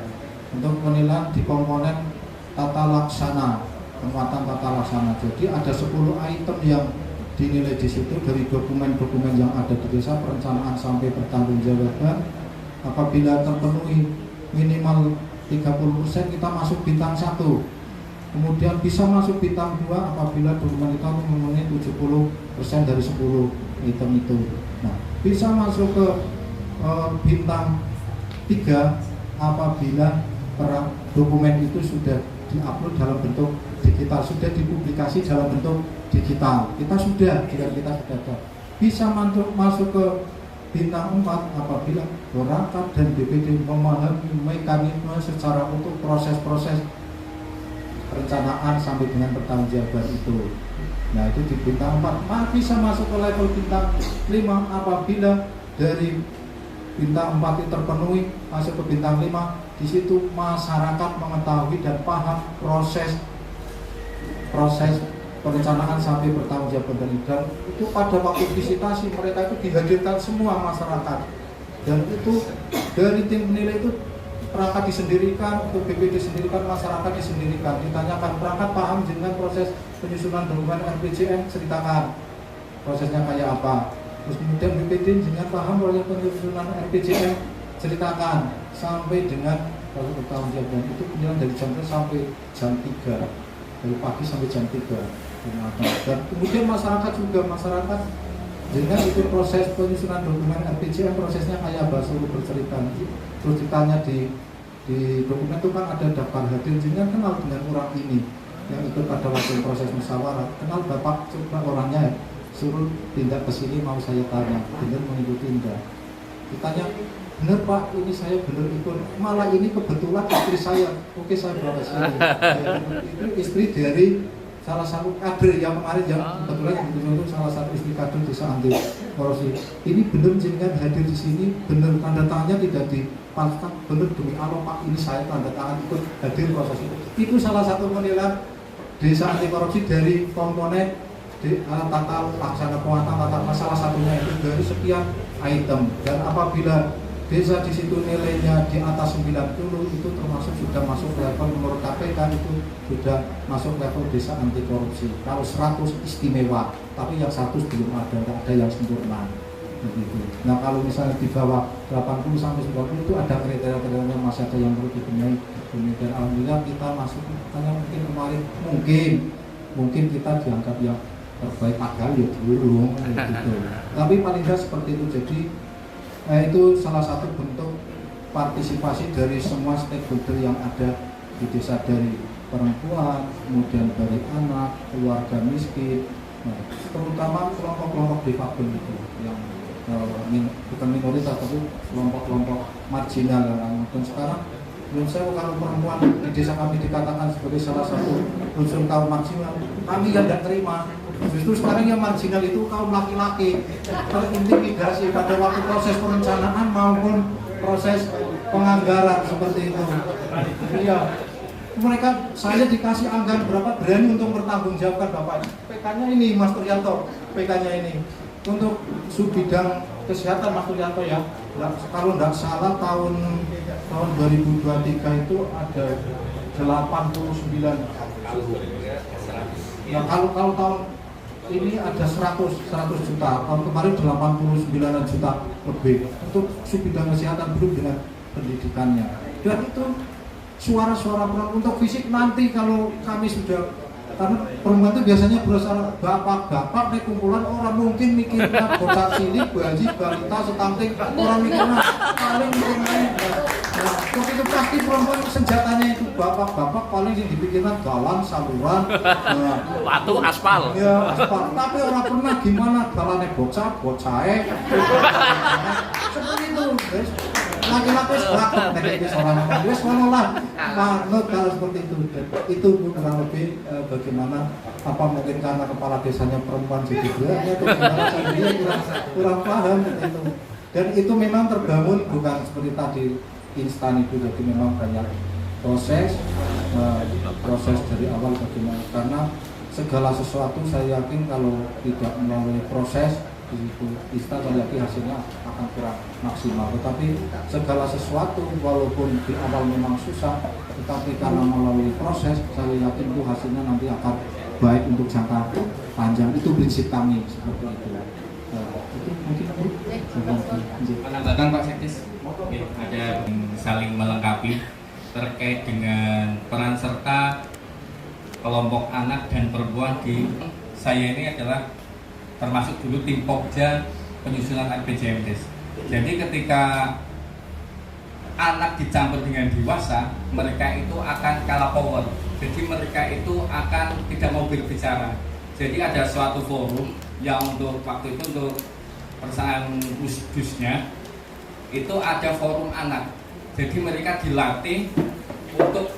untuk penilaian di komponen tata laksana, penguatan tata laksana. Jadi ada 10 item yang dinilai di situ dari dokumen-dokumen yang ada di desa, perencanaan sampai pertanggungjawaban. Apabila terpenuhi minimal 30% kita masuk bintang 1. Kemudian bisa masuk bintang 2 apabila dokumen kita memenuhi 70% dari 10 item itu. Nah, bisa masuk ke bintang 3 apabila dokumen itu sudah diupload dalam bentuk digital, sudah dipublikasi dalam bentuk digital. Kita sudah ada. Bisa masuk ke bintang 4 apabila perangkat dan BPD memahami mekanisme secara untuk proses-proses perencanaan sampai dengan pertanggungjawaban itu. Nah, itu di bintang 4. Bisa masuk ke level bintang 5 apabila dari bintang 4 itu terpenuhi, masuk ke bintang 5. Di situ masyarakat mengetahui dan paham proses perencanaan sampai pertanggungjawaban, dan itu pada waktu visitasi mereka itu dihadirkan semua masyarakat, dan itu dari tim penilai itu perangkat disendirikan, untuk BPD disendirikan, masyarakat disendirikan. Ditanyakan perangkat paham dengan proses penyusunan dokumen RPJM, ceritakan prosesnya kayak apa. Terus kemudian BPD dengan paham proses penyusunan RPJM, ceritakan sampai dengan proses pertanggungjawaban. Itu penilaian dari jam 1 sampai jam 3, dari pagi sampai jam 3. Dan kemudian masyarakat dengan itu proses penyusunan dokumen RPJM prosesnya kayak apa, suruh bercerita. Terus ditanya di dokumen itu kan ada daftar hadir, jangan kenal dengan orang ini yang ikut pada waktu proses musyawarah, kenal bapak, coba orangnya, suruh tindak ke sini, mau saya tanya, benar mengikuti enggak? Ditanya, benar pak, ini saya benar ikut, malah ini kebetulan istri saya, oke saya bawa sini. Itu istri dari salah satu kader yang kemarin yang kebetulan yang itu salah satu istri kader desa anti korupsi. Ini benar jenengan hadir di sini, benar tanda tangannya tidak dipalsukan, benar demi Allah pak, ini saya tanda tangan ikut hadir proses itu. Itu salah satu penilaian desa anti korupsi dari komponen tata laksana penguatan tata salah satunya itu dari sekian item. Dan apabila desa di situ nilainya di atas 90 itu termasuk sudah masuk level menurut KPK itu sudah masuk level desa anti korupsi. Kalau 100 istimewa, tapi yang 100 belum ada, tidak ada yang sempurna. Begitu. Nah kalau misalnya di bawah 80 sampai 90 itu ada kriteria-kriteria, masih ada yang perlu dibenahi. Kemudian alhamdulillah kita masuk, karena mungkin kemarin mungkin kita dianggap yang terbaik padahal ya belum gitu. Tapi paling tidak seperti itu. Jadi itu salah satu bentuk partisipasi dari semua stakeholder yang ada di desa, dari perempuan, kemudian dari anak, keluarga miskin, terutama kelompok-kelompok difabel itu yang bukan minoritas tapi kelompok-kelompok marginal. Dan sekarang menurut saya kalau perempuan di desa kami dikatakan sebagai salah satu unsur kaum marginal, kami yang tidak terima. Justru sekarang yang marginal itu kaum laki-laki terintimidasi pada waktu proses perencanaan maupun proses penganggaran seperti itu. Iya, mereka, saya dikasih anggaran berapa, berani untuk bertanggungjawabkan bapak. PK-nya ini Mas Turyanto, PK-nya ini untuk subbidang kesehatan Mas Turyanto ya. Kalau tidak salah tahun 2023 itu ada 89. Ya kalau tahun ini ada 100 juta, tahun kemarin 89 juta lebih untuk subbidang kesehatan, belum dengan pendidikannya. Dan itu suara-suara perempuan untuk fisik nanti kalau kami sudah, karena perempuan itu biasanya berasal bapak-bapak naik kumpulan, orang mungkin mikirnya bocah cilik, bayi, balita, setanting, orang mikirnya paling mikirnya. Nah, itu pasti perempuan senjatanya itu bapak-bapak paling yang dipikirkan jalan, saluran, batu, aspal. Ya, aspal. Tapi orang pernah gimana jalannya bocah, seperti itu, guys. Laki-laki serakot, negatif seorang dia sekolah manut kalau seperti itu. Itu kurang lebih bagaimana, apa mungkin karena kepala desanya perempuan jadi berat, atau gimana saya kurang paham itu. Dan itu memang terbangun bukan seperti tadi instan itu, jadi memang banyak proses proses dari awal bagaimana, karena segala sesuatu saya yakin kalau tidak melalui proses di situ saya yakin hasilnya akan kurang maksimal. Tetapi segala sesuatu walaupun di awal memang susah, tetapi karena melalui proses saya yakin itu hasilnya nanti akan baik untuk jangka panjang. Itu prinsip kami seperti itu. Itu mungkin menambahkan Pak Sekdes, ada saling melengkapi terkait dengan peran serta kelompok anak dan perempuan di saya ini adalah termasuk dulu tim Pokja penyusunan RPJMDes. Jadi ketika anak dicampur dengan dewasa, mereka itu akan kalah power. Jadi mereka itu akan tidak mau berbicara. Jadi ada suatu forum yang untuk waktu itu untuk persamaan USDUS-nya itu ada forum anak. Jadi mereka dilatih untuk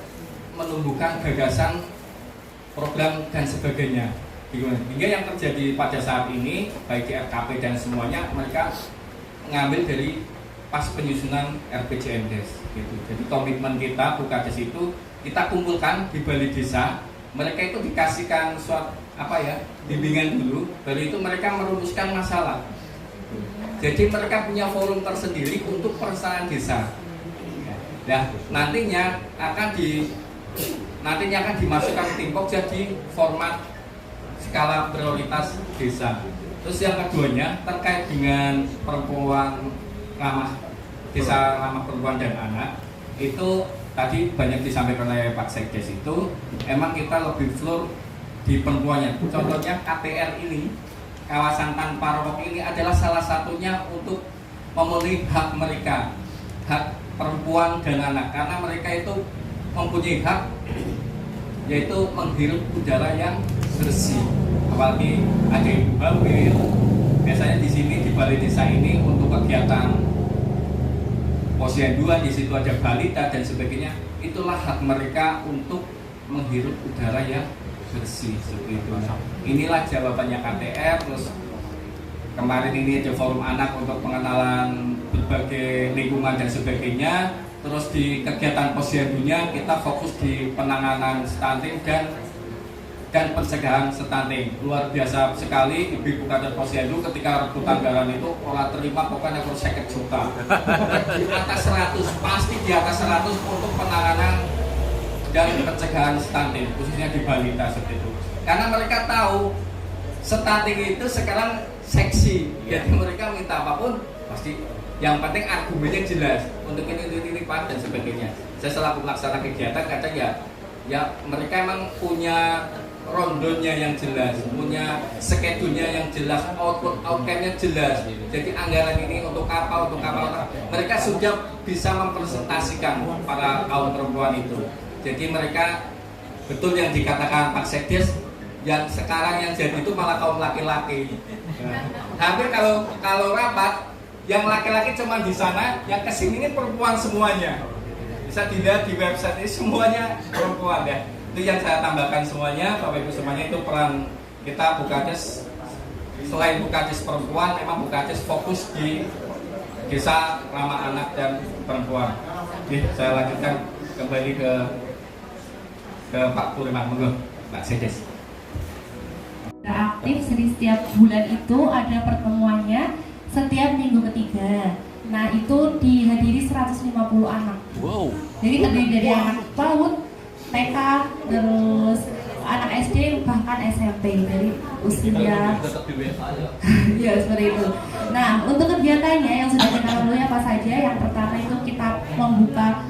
menumbuhkan gagasan, program dan sebagainya. Hingga yang terjadi pada saat ini baik di RKP dan semuanya mereka mengambil dari pas penyusunan RPJMDes gitu. Jadi komitmen kita Bukades itu kita kumpulkan di balai desa, mereka itu dikasihkan suatu bimbingan dulu, baru itu mereka merumuskan masalah. Jadi mereka punya forum tersendiri untuk permasalahan desa. Nah, nantinya akan dimasukkan tim Pokja di format skala prioritas desa. Terus yang keduanya terkait dengan perempuan ramah desa ramah perempuan dan anak, itu tadi banyak disampaikan oleh Pak Sekdes, itu emang kita lebih floor di perempuannya. Contohnya KTR ini, kawasan tanpa rokok ini adalah salah satunya untuk memenuhi hak mereka, hak perempuan dan anak, karena mereka itu mempunyai hak yaitu menghirup udara yang bersih. Apalagi ada ibu hamil, biasanya di sini di balai desa ini untuk kegiatan posyanduan, di situ ada balita dan sebagainya. Itulah hak mereka untuk menghirup udara yang bersih seperti itu. Inilah jawabannya KTR. Terus kemarin ini ada forum anak untuk pengenalan berbagai lingkungan dan sebagainya. Terus di kegiatan posyandunya kita fokus di penanganan stunting dan pencegahan stunting. Luar biasa sekali ibu-ibu kader posyandu ketika rebut anggaran itu olah terima pokoknya kalau 50 juta. Di atas 100, pasti di atas 100 untuk penanganan dan pencegahan stunting, khususnya di balita seperti itu. Karena mereka tahu stunting itu sekarang seksi, jadi mereka minta apapun pasti. Yang penting argumennya jelas untuk ini Pak dan sebagainya. Saya selaku pelaksana kegiatan kadang ya mereka emang punya rondonya yang jelas, punya skedulnya yang jelas, outcome-nya jelas. Jadi anggaran ini untuk apa. Mereka sudah bisa mempresentasikan para kaum perempuan itu. Jadi mereka betul yang dikatakan Pak Sekdes, yang sekarang yang jadi itu malah kaum laki-laki. Hampir kalau rapat yang laki-laki cuma di sana, yang kesini ini perempuan semuanya. Bisa dilihat di website ini semuanya perempuan ya. Itu yang saya tambahkan semuanya, Bapak Ibu semuanya, itu peran kita Bukades. Selain Bukades perempuan, memang Bukades fokus di desa ramah anak dan perempuan. Oke, saya lanjutkan kembali ke Pak Purima, monggo Pak Sekdes. Aktif setiap bulan itu ada pertemuannya setiap minggu ketiga. Nah itu dihadiri 150 anak. Wow. Jadi terdiri dari anak PAUD, TK, terus anak SD bahkan SMP dari usia. Ya seperti itu. Nah untuk kegiatannya yang sudah kita lalui apa saja? Yang pertama itu kita membuka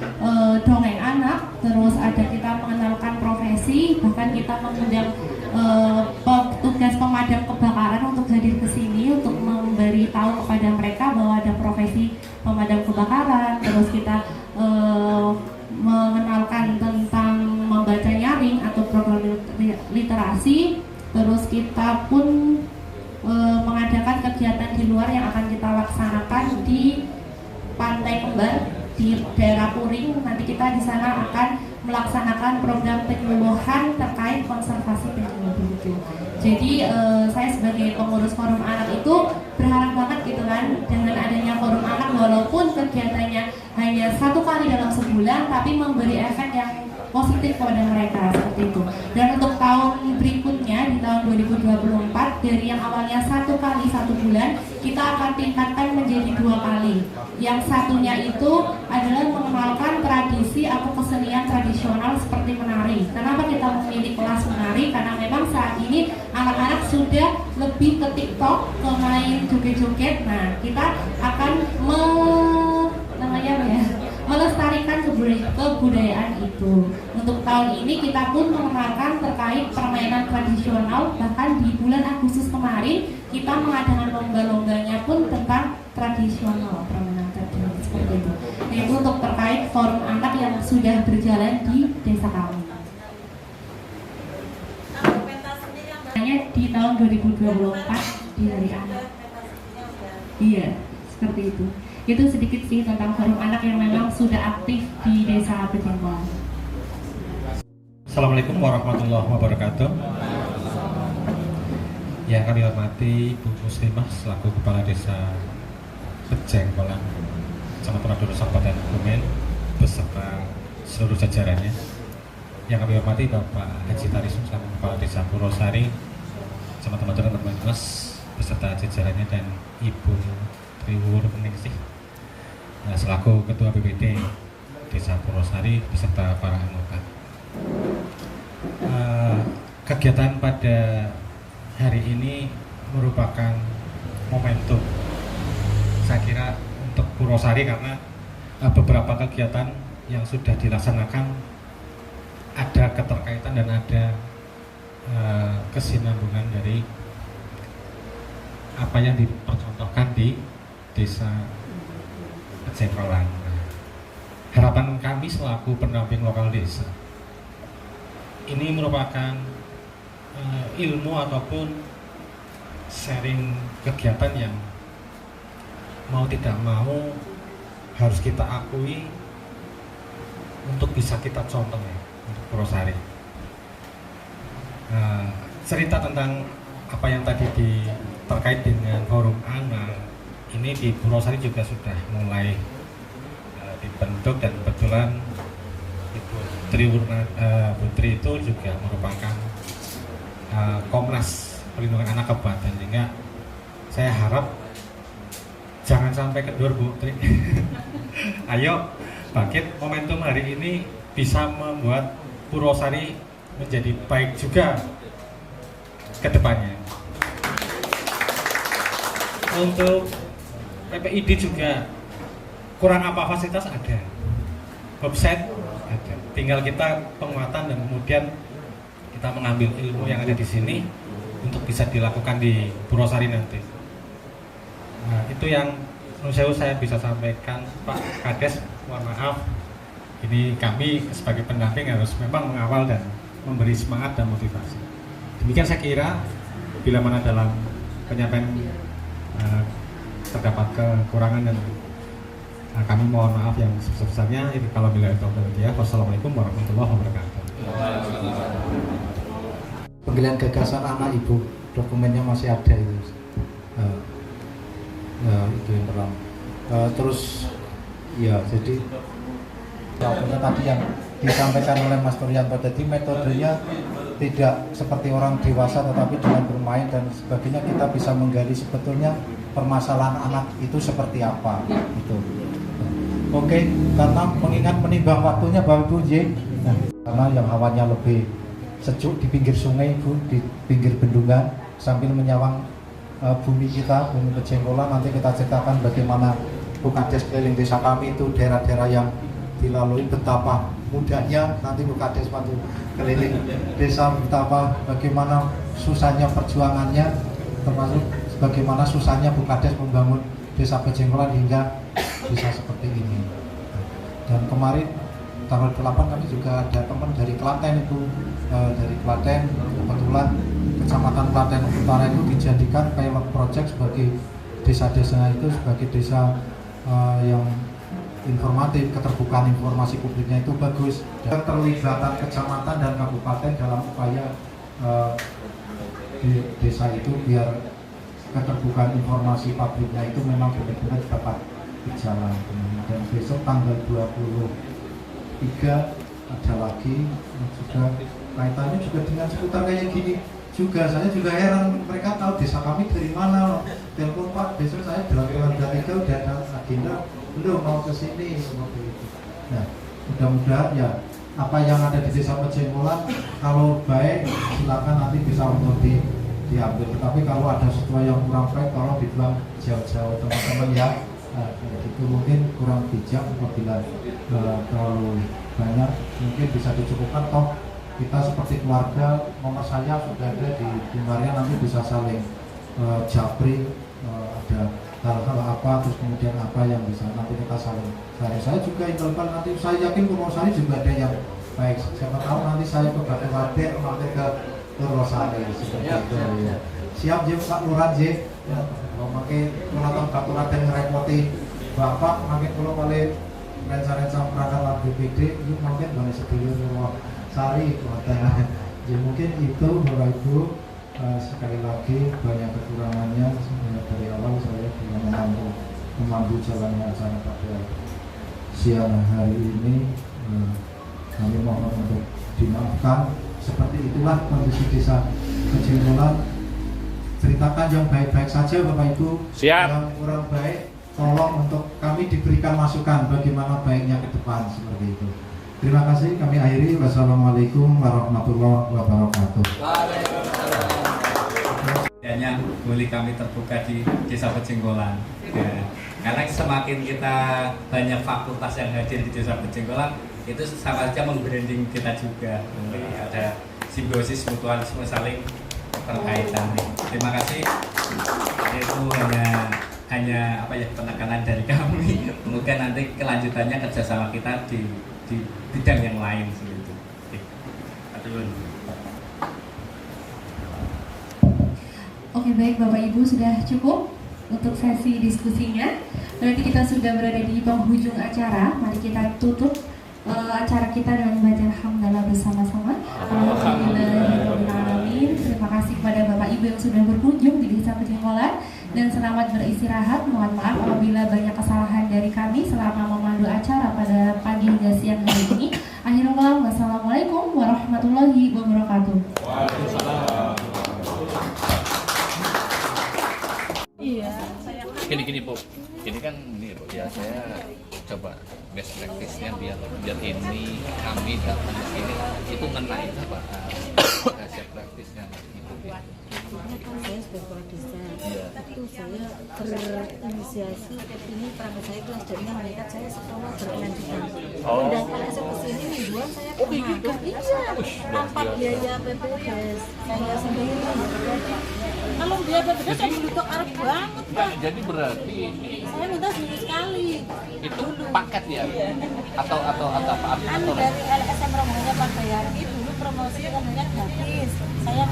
dongeng anak, terus ada kita mengenalkan profesi, bahkan kita mengundang petugas pemadam kebakaran untuk hadir ke sini untuk memberi tahu kepada mereka bahwa ada profesi pemadam kebakaran. Terus kita mengenalkan tentang membaca nyaring atau program literasi. Terus kita pun mengadakan kegiatan di luar yang akan kita laksanakan di Pantai Kembar di daerah Puring. Nanti kita di sana akan melaksanakan program penyuluhan terkait konservasi penyu. Jadi saya sebagai pengurus forum anak itu berharap banget gitu kan dengan adanya forum anak, walaupun kegiatannya hanya 1 kali dalam sebulan, tapi memberi efek yang positif kepada mereka seperti itu. Dan untuk tahun berikutnya di tahun 2024 dari yang awalnya 1 kali 1 bulan kita akan tingkatkan menjadi 2 kali. Yang satunya itu adalah mengenalkan tradisi atau kesenian tradisional seperti menari. Kenapa kita memilih kelas menari? Karena memang saat ini anak-anak sudah lebih ke TikTok, ke main joget-joget. Nah, kita akan melestarikan kebudayaan itu. Untuk tahun ini kita pun mengenalkan terkait permainan tradisional. Bahkan di bulan Agustus kemarin kita mengadakan lomba-lombanya pun tentang tradisional, permainan tradisional seperti itu. Itu untuk terkait forum anak yang sudah berjalan di desa kami. Hanya di tahun 2024 di hari anak. Iya, seperti itu. Itu sedikit sih tentang forum anak yang memang sudah aktif di Desa Bejenggolan. Assalamualaikum warahmatullahi wabarakatuh. Yang kami hormati Bu Muslimah selaku Kepala Desa Bejenggolan, Kecamatan Dodo Kabupaten Kebumen beserta seluruh jajarannya. Yang kami hormati Bapak Haji Tarisum selaku Kepala Desa Purwosari, Kecamatan Maduran Banyumas beserta jajarannya, dan Ibu Triwur Ningsih selaku Ketua BPD Desa Purwosari beserta para anggota. Kegiatan pada hari ini merupakan momentum, saya kira, untuk Purwosari karena beberapa kegiatan yang sudah dilaksanakan ada keterkaitan dan ada kesinambungan dari apa yang dipercontohkan di Desa Bejenggolan. Harapan kami selaku pendamping lokal desa ini merupakan ilmu ataupun sharing kegiatan yang mau tidak mau harus kita akui untuk bisa kita contoh ya untuk Purwosari. Cerita tentang apa yang tadi terkait dengan forum anak ini di Purwosari juga sudah mulai dibentuk, dan kebetulan Ibu Putri itu juga merupakan Komnas Perlindungan Anak Kabupaten, sehingga saya harap jangan sampai kendor Bu Putri. Ayo bangkit, momentum hari ini bisa membuat Purwosari menjadi baik juga ke depannya. Untuk PPID juga kurang apa fasilitas ada, website ada, tinggal kita penguatan dan kemudian kita mengambil ilmu yang ada di sini untuk bisa dilakukan di Purwosari nanti. Nah, itu yang menurut saya bisa sampaikan Pak Kades. Mohon maaf, ini kami sebagai pendamping harus memang mengawal dan memberi semangat dan motivasi. Demikian saya kira, bila mana dalam penyampaian terdapat kekurangan dan kami mohon maaf yang sebesar-besarnya. Kalau bila itu wassalamualaikum warahmatullahi wabarakatuh. Penggilan gagasan anak ibu, dokumennya masih ada itu. Itu yang pertama. Terus ya, jadi tadi yang disampaikan oleh Mas Turyanto, jadi metodenya tidak seperti orang dewasa tetapi dengan bermain dan sebagainya kita bisa menggali sebetulnya permasalahan anak itu seperti apa itu. Oke, karena mengingat menimbang waktunya Bapak Ibu karena yang hawanya lebih sejuk di pinggir sungai Bu, di pinggir bendungan sambil menyawang bumi kita, bumi Bejenggolan. Nanti kita ceritakan bagaimana Bu Kades keliling desa kami itu daerah-daerah yang dilalui, betapa mudahnya nanti Bu Kades waktu keliling desa, betapa bagaimana susahnya perjuangannya, termasuk bagaimana susahnya Bu Kades membangun desa Bejenggolan hingga bisa seperti ini. Dan kemarin tanggal 8 kami juga ada teman dari Klaten itu, dari Klaten kebetulan Kecamatan Klaten Utara itu dijadikan pilot project sebagai desa-desa itu sebagai desa yang informatif, keterbukaan informasi publiknya itu bagus, dan terlibatan kecamatan dan kabupaten dalam upaya di desa itu biar keterbukaan informasi publiknya itu memang benar-benar dapat berjalan. Dan besok tanggal 23 ada lagi juga kaitannya juga dengan seputar kayak gini juga. Saya juga heran, mereka tahu desa kami dari mana. Telepon Pak, besok saya bilang Keluarga 3 udah ada agenda belum mau ke sini seperti itu. Nah, mudah-mudahan ya apa yang ada di Desa Pejenggolan kalau baik silakan nanti bisa untuk diambil. Tapi kalau ada sesuatu yang kurang baik tolong dibuang jauh-jauh teman-teman ya. Nah, itu mungkin kurang bijak apabila terlalu banyak, mungkin bisa dicukupkan. Toh kita seperti keluarga, nomor saya sudah ada di Maria, nanti bisa saling japri, ada hal-hal apa, terus kemudian apa yang bisa nanti kita saling share. Saya juga intelektual, nanti saya yakin Purwosari juga ada yang baik. Siapa tahu nanti saya ke Batu Raden, mampir ke Purwosari seperti itu ya. Siap J Pak Lurah J. Kalau pakai menonton Batu Raden ngerepoti Bapak, makin kalau kali renca-renca perangkat BPD, itu mungkin boleh sedulur Purwosari. Jadi mungkin itu Bapak Ibu. Sekali lagi banyak kekurangannya, dari awal saya belum memandu jalannya acara pada siang hari ini. Kami mohon untuk dimaafkan. Seperti itulah kondisi Desa Pejenggolan. Ceritakan yang baik-baik saja Bapak Ibu. Siap. Yang kurang baik tolong untuk kami diberikan masukan bagaimana baiknya ke depan seperti itu. Terima kasih, kami akhiri. Wassalamualaikum warahmatullahi wabarakatuh. Hanya boleh kami terbuka di Desa Pejenggolan ya. Karena semakin kita banyak fakultas yang hadir di Desa Pejenggolan, itu sama saja membranding kita juga. Nanti ada simbiosis mutualisme saling terkaitan. Terima kasih. Itu hanya apa ya, penekanan dari kami. Mungkin nanti kelanjutannya kerjasama kita di bidang yang lain seperti itu. Aduh. Oke, baik Bapak Ibu, sudah cukup untuk sesi diskusinya. Berarti kita sudah berada di penghujung acara. Mari kita tutup acara kita dengan membaca hamdalah bersama-sama. Alhamdulillahirrahmanirrahim. Terima kasih kepada Bapak Ibu yang sudah berkunjung di Desa Pejenggolan dan selamat beristirahat. Mohon maaf apabila banyak kesalahan dari kami selama memandu acara pada pagi hingga siang hari ini. Akhirul kalam, wassalamualaikum warahmatullahi wabarakatuh. Waalaikumsalam. Iya. Gini Bu, ini kan ini Bu ya, saya coba best practice-nya biar ini kami datang ke sini itu ngenain apa best practice-nya itu ya. Saya sebagai kepala desa, Iya. itu saya berinisiasi ini perangkat saya kelas jadinya meningkat, saya sekolah berkelanjutan. Oh. Dan kalau saya kesini mingguan saya pernah. Iya. Tanpa biaya BPJS saya sendiri. Kalau biaya BPJS saya menutup arep banget Pak. Jadi berarti Saya minta seminggu sekali. itu paket ya atau apa? Kan dari LSM Rombongannya Pak Bayardi dulu promosi katanya gratis. Saya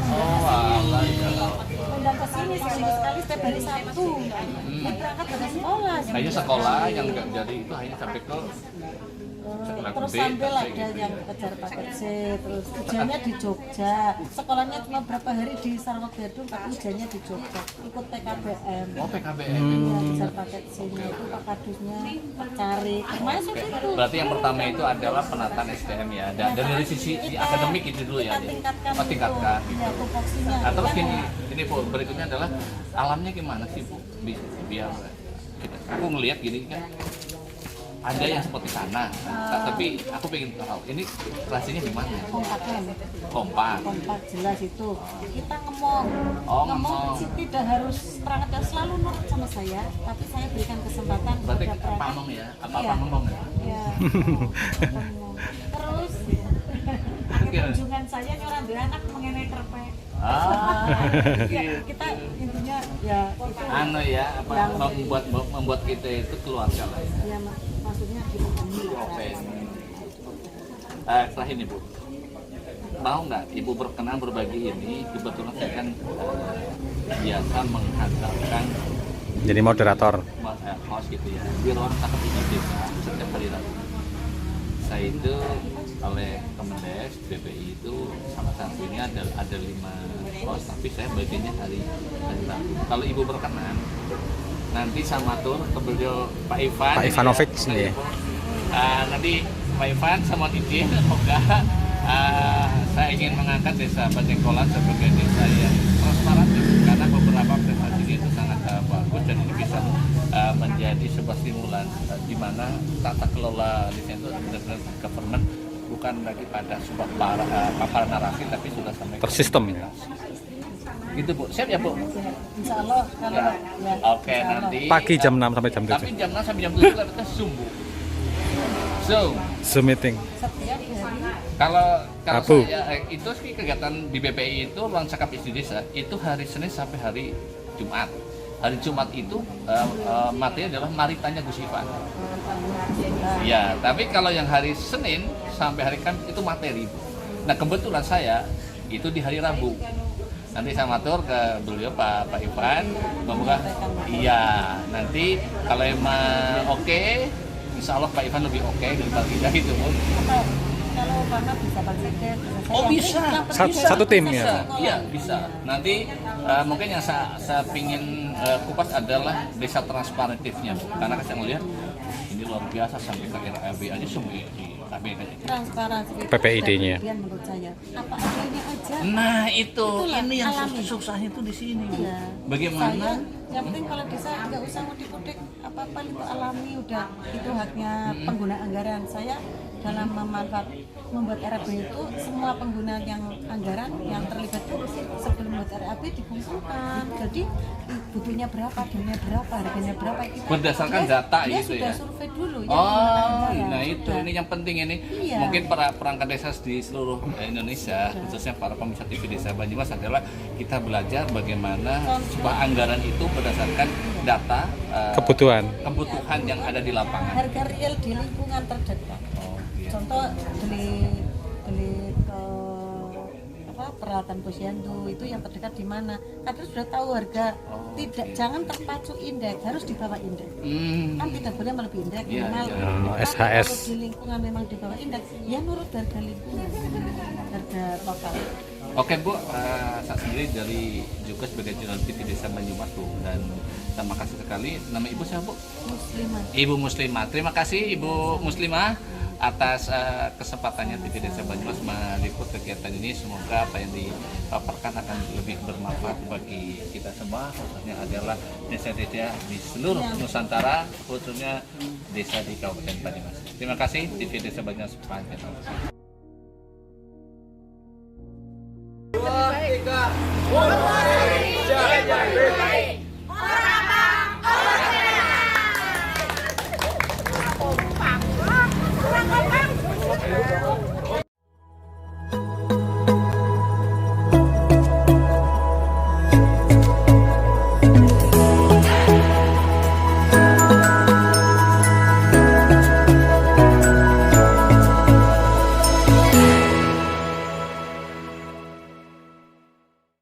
undang ke sini seminggu sekali setiap hari Sabtu. Ini berangkat dari sekolah. Kayaknya sekolah yang nggak jadi itu hanya sampai ke Terus sambil ada yang kejar paket C, terus ujiannya di Jogja. Sekolahnya cuma berapa hari di Sarawak Badung, tapi ujiannya di Jogja. Ikut PKBM. Oh PKBM. Iya, kejar paket C-nya itu Pak Kadusnya cari. Termasuk itu. Berarti yang pertama itu adalah penataan SDM ya, dan dari sisi akademik itu dulu ya. Kita tingkatkan. Oh, tingkatkan. Iya, tupoksinya. Nah, terus ini Bu, berikutnya adalah alamnya gimana sih Bu? Biar aku ngelihat gini kan ada yang seperti sana, tapi aku pengen tahu ini rasanya gimana? Kompak Jelas itu. Kita ngomong. Ngomong. Sih tidak harus perangkat selalu nurut sama saya, tapi saya berikan kesempatan Berarti kepada perangkat. pamong ya? Apa Iya. ngomong ya? Iya. Ngomong. Terus akhir kunjungan saya ini orang dua anak mengenai kerpe. Ya, kita intinya ya itu. Ya, apa membuat kita itu keluarga lah ya. Ya, maksudnya kita Oke. Terakhir nih Bu, mau nggak Ibu berkenan berbagi ini? Kebetulan saya kan biasa menghantarkan jadi moderator host gitu ya di ruang cakep ini desa setiap hari Rabu. Saya itu oleh Kemendes BPI itu sama satu ini ada 5 host, tapi saya bagiannya hari Rabu. Kalau Ibu berkenan nanti sama tur ke beliau Pak Ivanovic nih. Nanti Pak Ivan sama izin, semoga saya ingin mengangkat Desa Pacengkolan sebagai desa yang transparan, karena beberapa prestasinya itu sangat bagus dan ini bisa menjadi sebuah stimulan di mana tata kelola desa itu benar-benar government bukan lagi pada sebuah paparan narasi tapi sudah sampai Tersistem ya. Gitu Bu, siap ya Bu? Insya Allah kalau Ya. ya, Oke, insya Allah. nanti Pagi jam 6 sampai jam tapi 7. jam 6 sampai jam 7 kita Zoom Bu. Zoom. Zoom meeting. Setiap hari Kalau Rabu. saya itu sih kegiatan di BPI itu ruang cakap isi desa itu hari Senin sampai hari Jumat. Hari Jumat itu materi adalah Mari Tanya Gus Ivan. Ya, tapi kalau yang hari Senin sampai hari Kamis itu materi. Nah kebetulan saya itu di hari Rabu. Nanti saya matur ke beliau Pak Ivan, semoga iya nanti kalau emang oke, insya Allah Pak Ivan lebih oke daripada kita gitu Bu. atau kalau Bapak bisa Pak Sekdes, Oh bisa, Satu tim ya? Iya bisa. Nanti mungkin yang saya pingin kupas adalah desa transparantifnya, karena saya melihat ini luar biasa sampai ke RAB aja semua di KBK. transparansi itu PPID-nya. sudah menurut saya apa adanya aja. Nah itu, Itulah, ini yang alami. susahnya itu di sini. Bu. Iya. Bagaimana? Saya, yang penting kalau desa nggak usah mudik-mudik apa-apa itu alami udah itu haknya pengguna anggaran. Saya dalam membuat RAB itu semua pengguna yang anggaran yang terlibat itu sebelum membuat RAB dikumpulkan. Jadi butuhnya berapa, dananya berapa, harganya berapa kita Berdasarkan data dia gitu sudah ya? survei dulu ya. Oh, nah itu ini yang penting ini. Iya. Mungkin para perangkat desa di seluruh Indonesia, khususnya para pemirsa TV Desa Banyumas adalah kita belajar bagaimana sebuah anggaran itu berdasarkan data Kebutuhan. kebutuhan yang ada di lapangan. Harga real di lingkungan terdekat. Oh, iya. Contoh beli ke peralatan posyandu itu yang terdekat di mana? Kadang sudah tahu harga. Tidak, jangan terpacu indeks, harus di bawah indeks. Kan tidak boleh melebihi indeks Iya, minimal. iya. Oh, Tapi SHS. kalau di lingkungan memang di bawah indeks, ya nurut harga lingkungan, harga lokal. Oke Bu, saya sendiri dari juga sebagai jurnalis TV Desa Banyumas Bu, dan terima kasih sekali. Nama Ibu siapa Bu? Muslimah. Ibu Muslimah. Terima kasih Ibu Muslimah atas kesempatannya TV Desa Banyumas meliput kegiatan ini. Semoga apa yang dipaparkan akan lebih bermanfaat bagi kita semua, khususnya adalah desa-desa di seluruh Nusantara, khususnya desa di Kabupaten Banyumas. Terima kasih TV Desa Banyumas.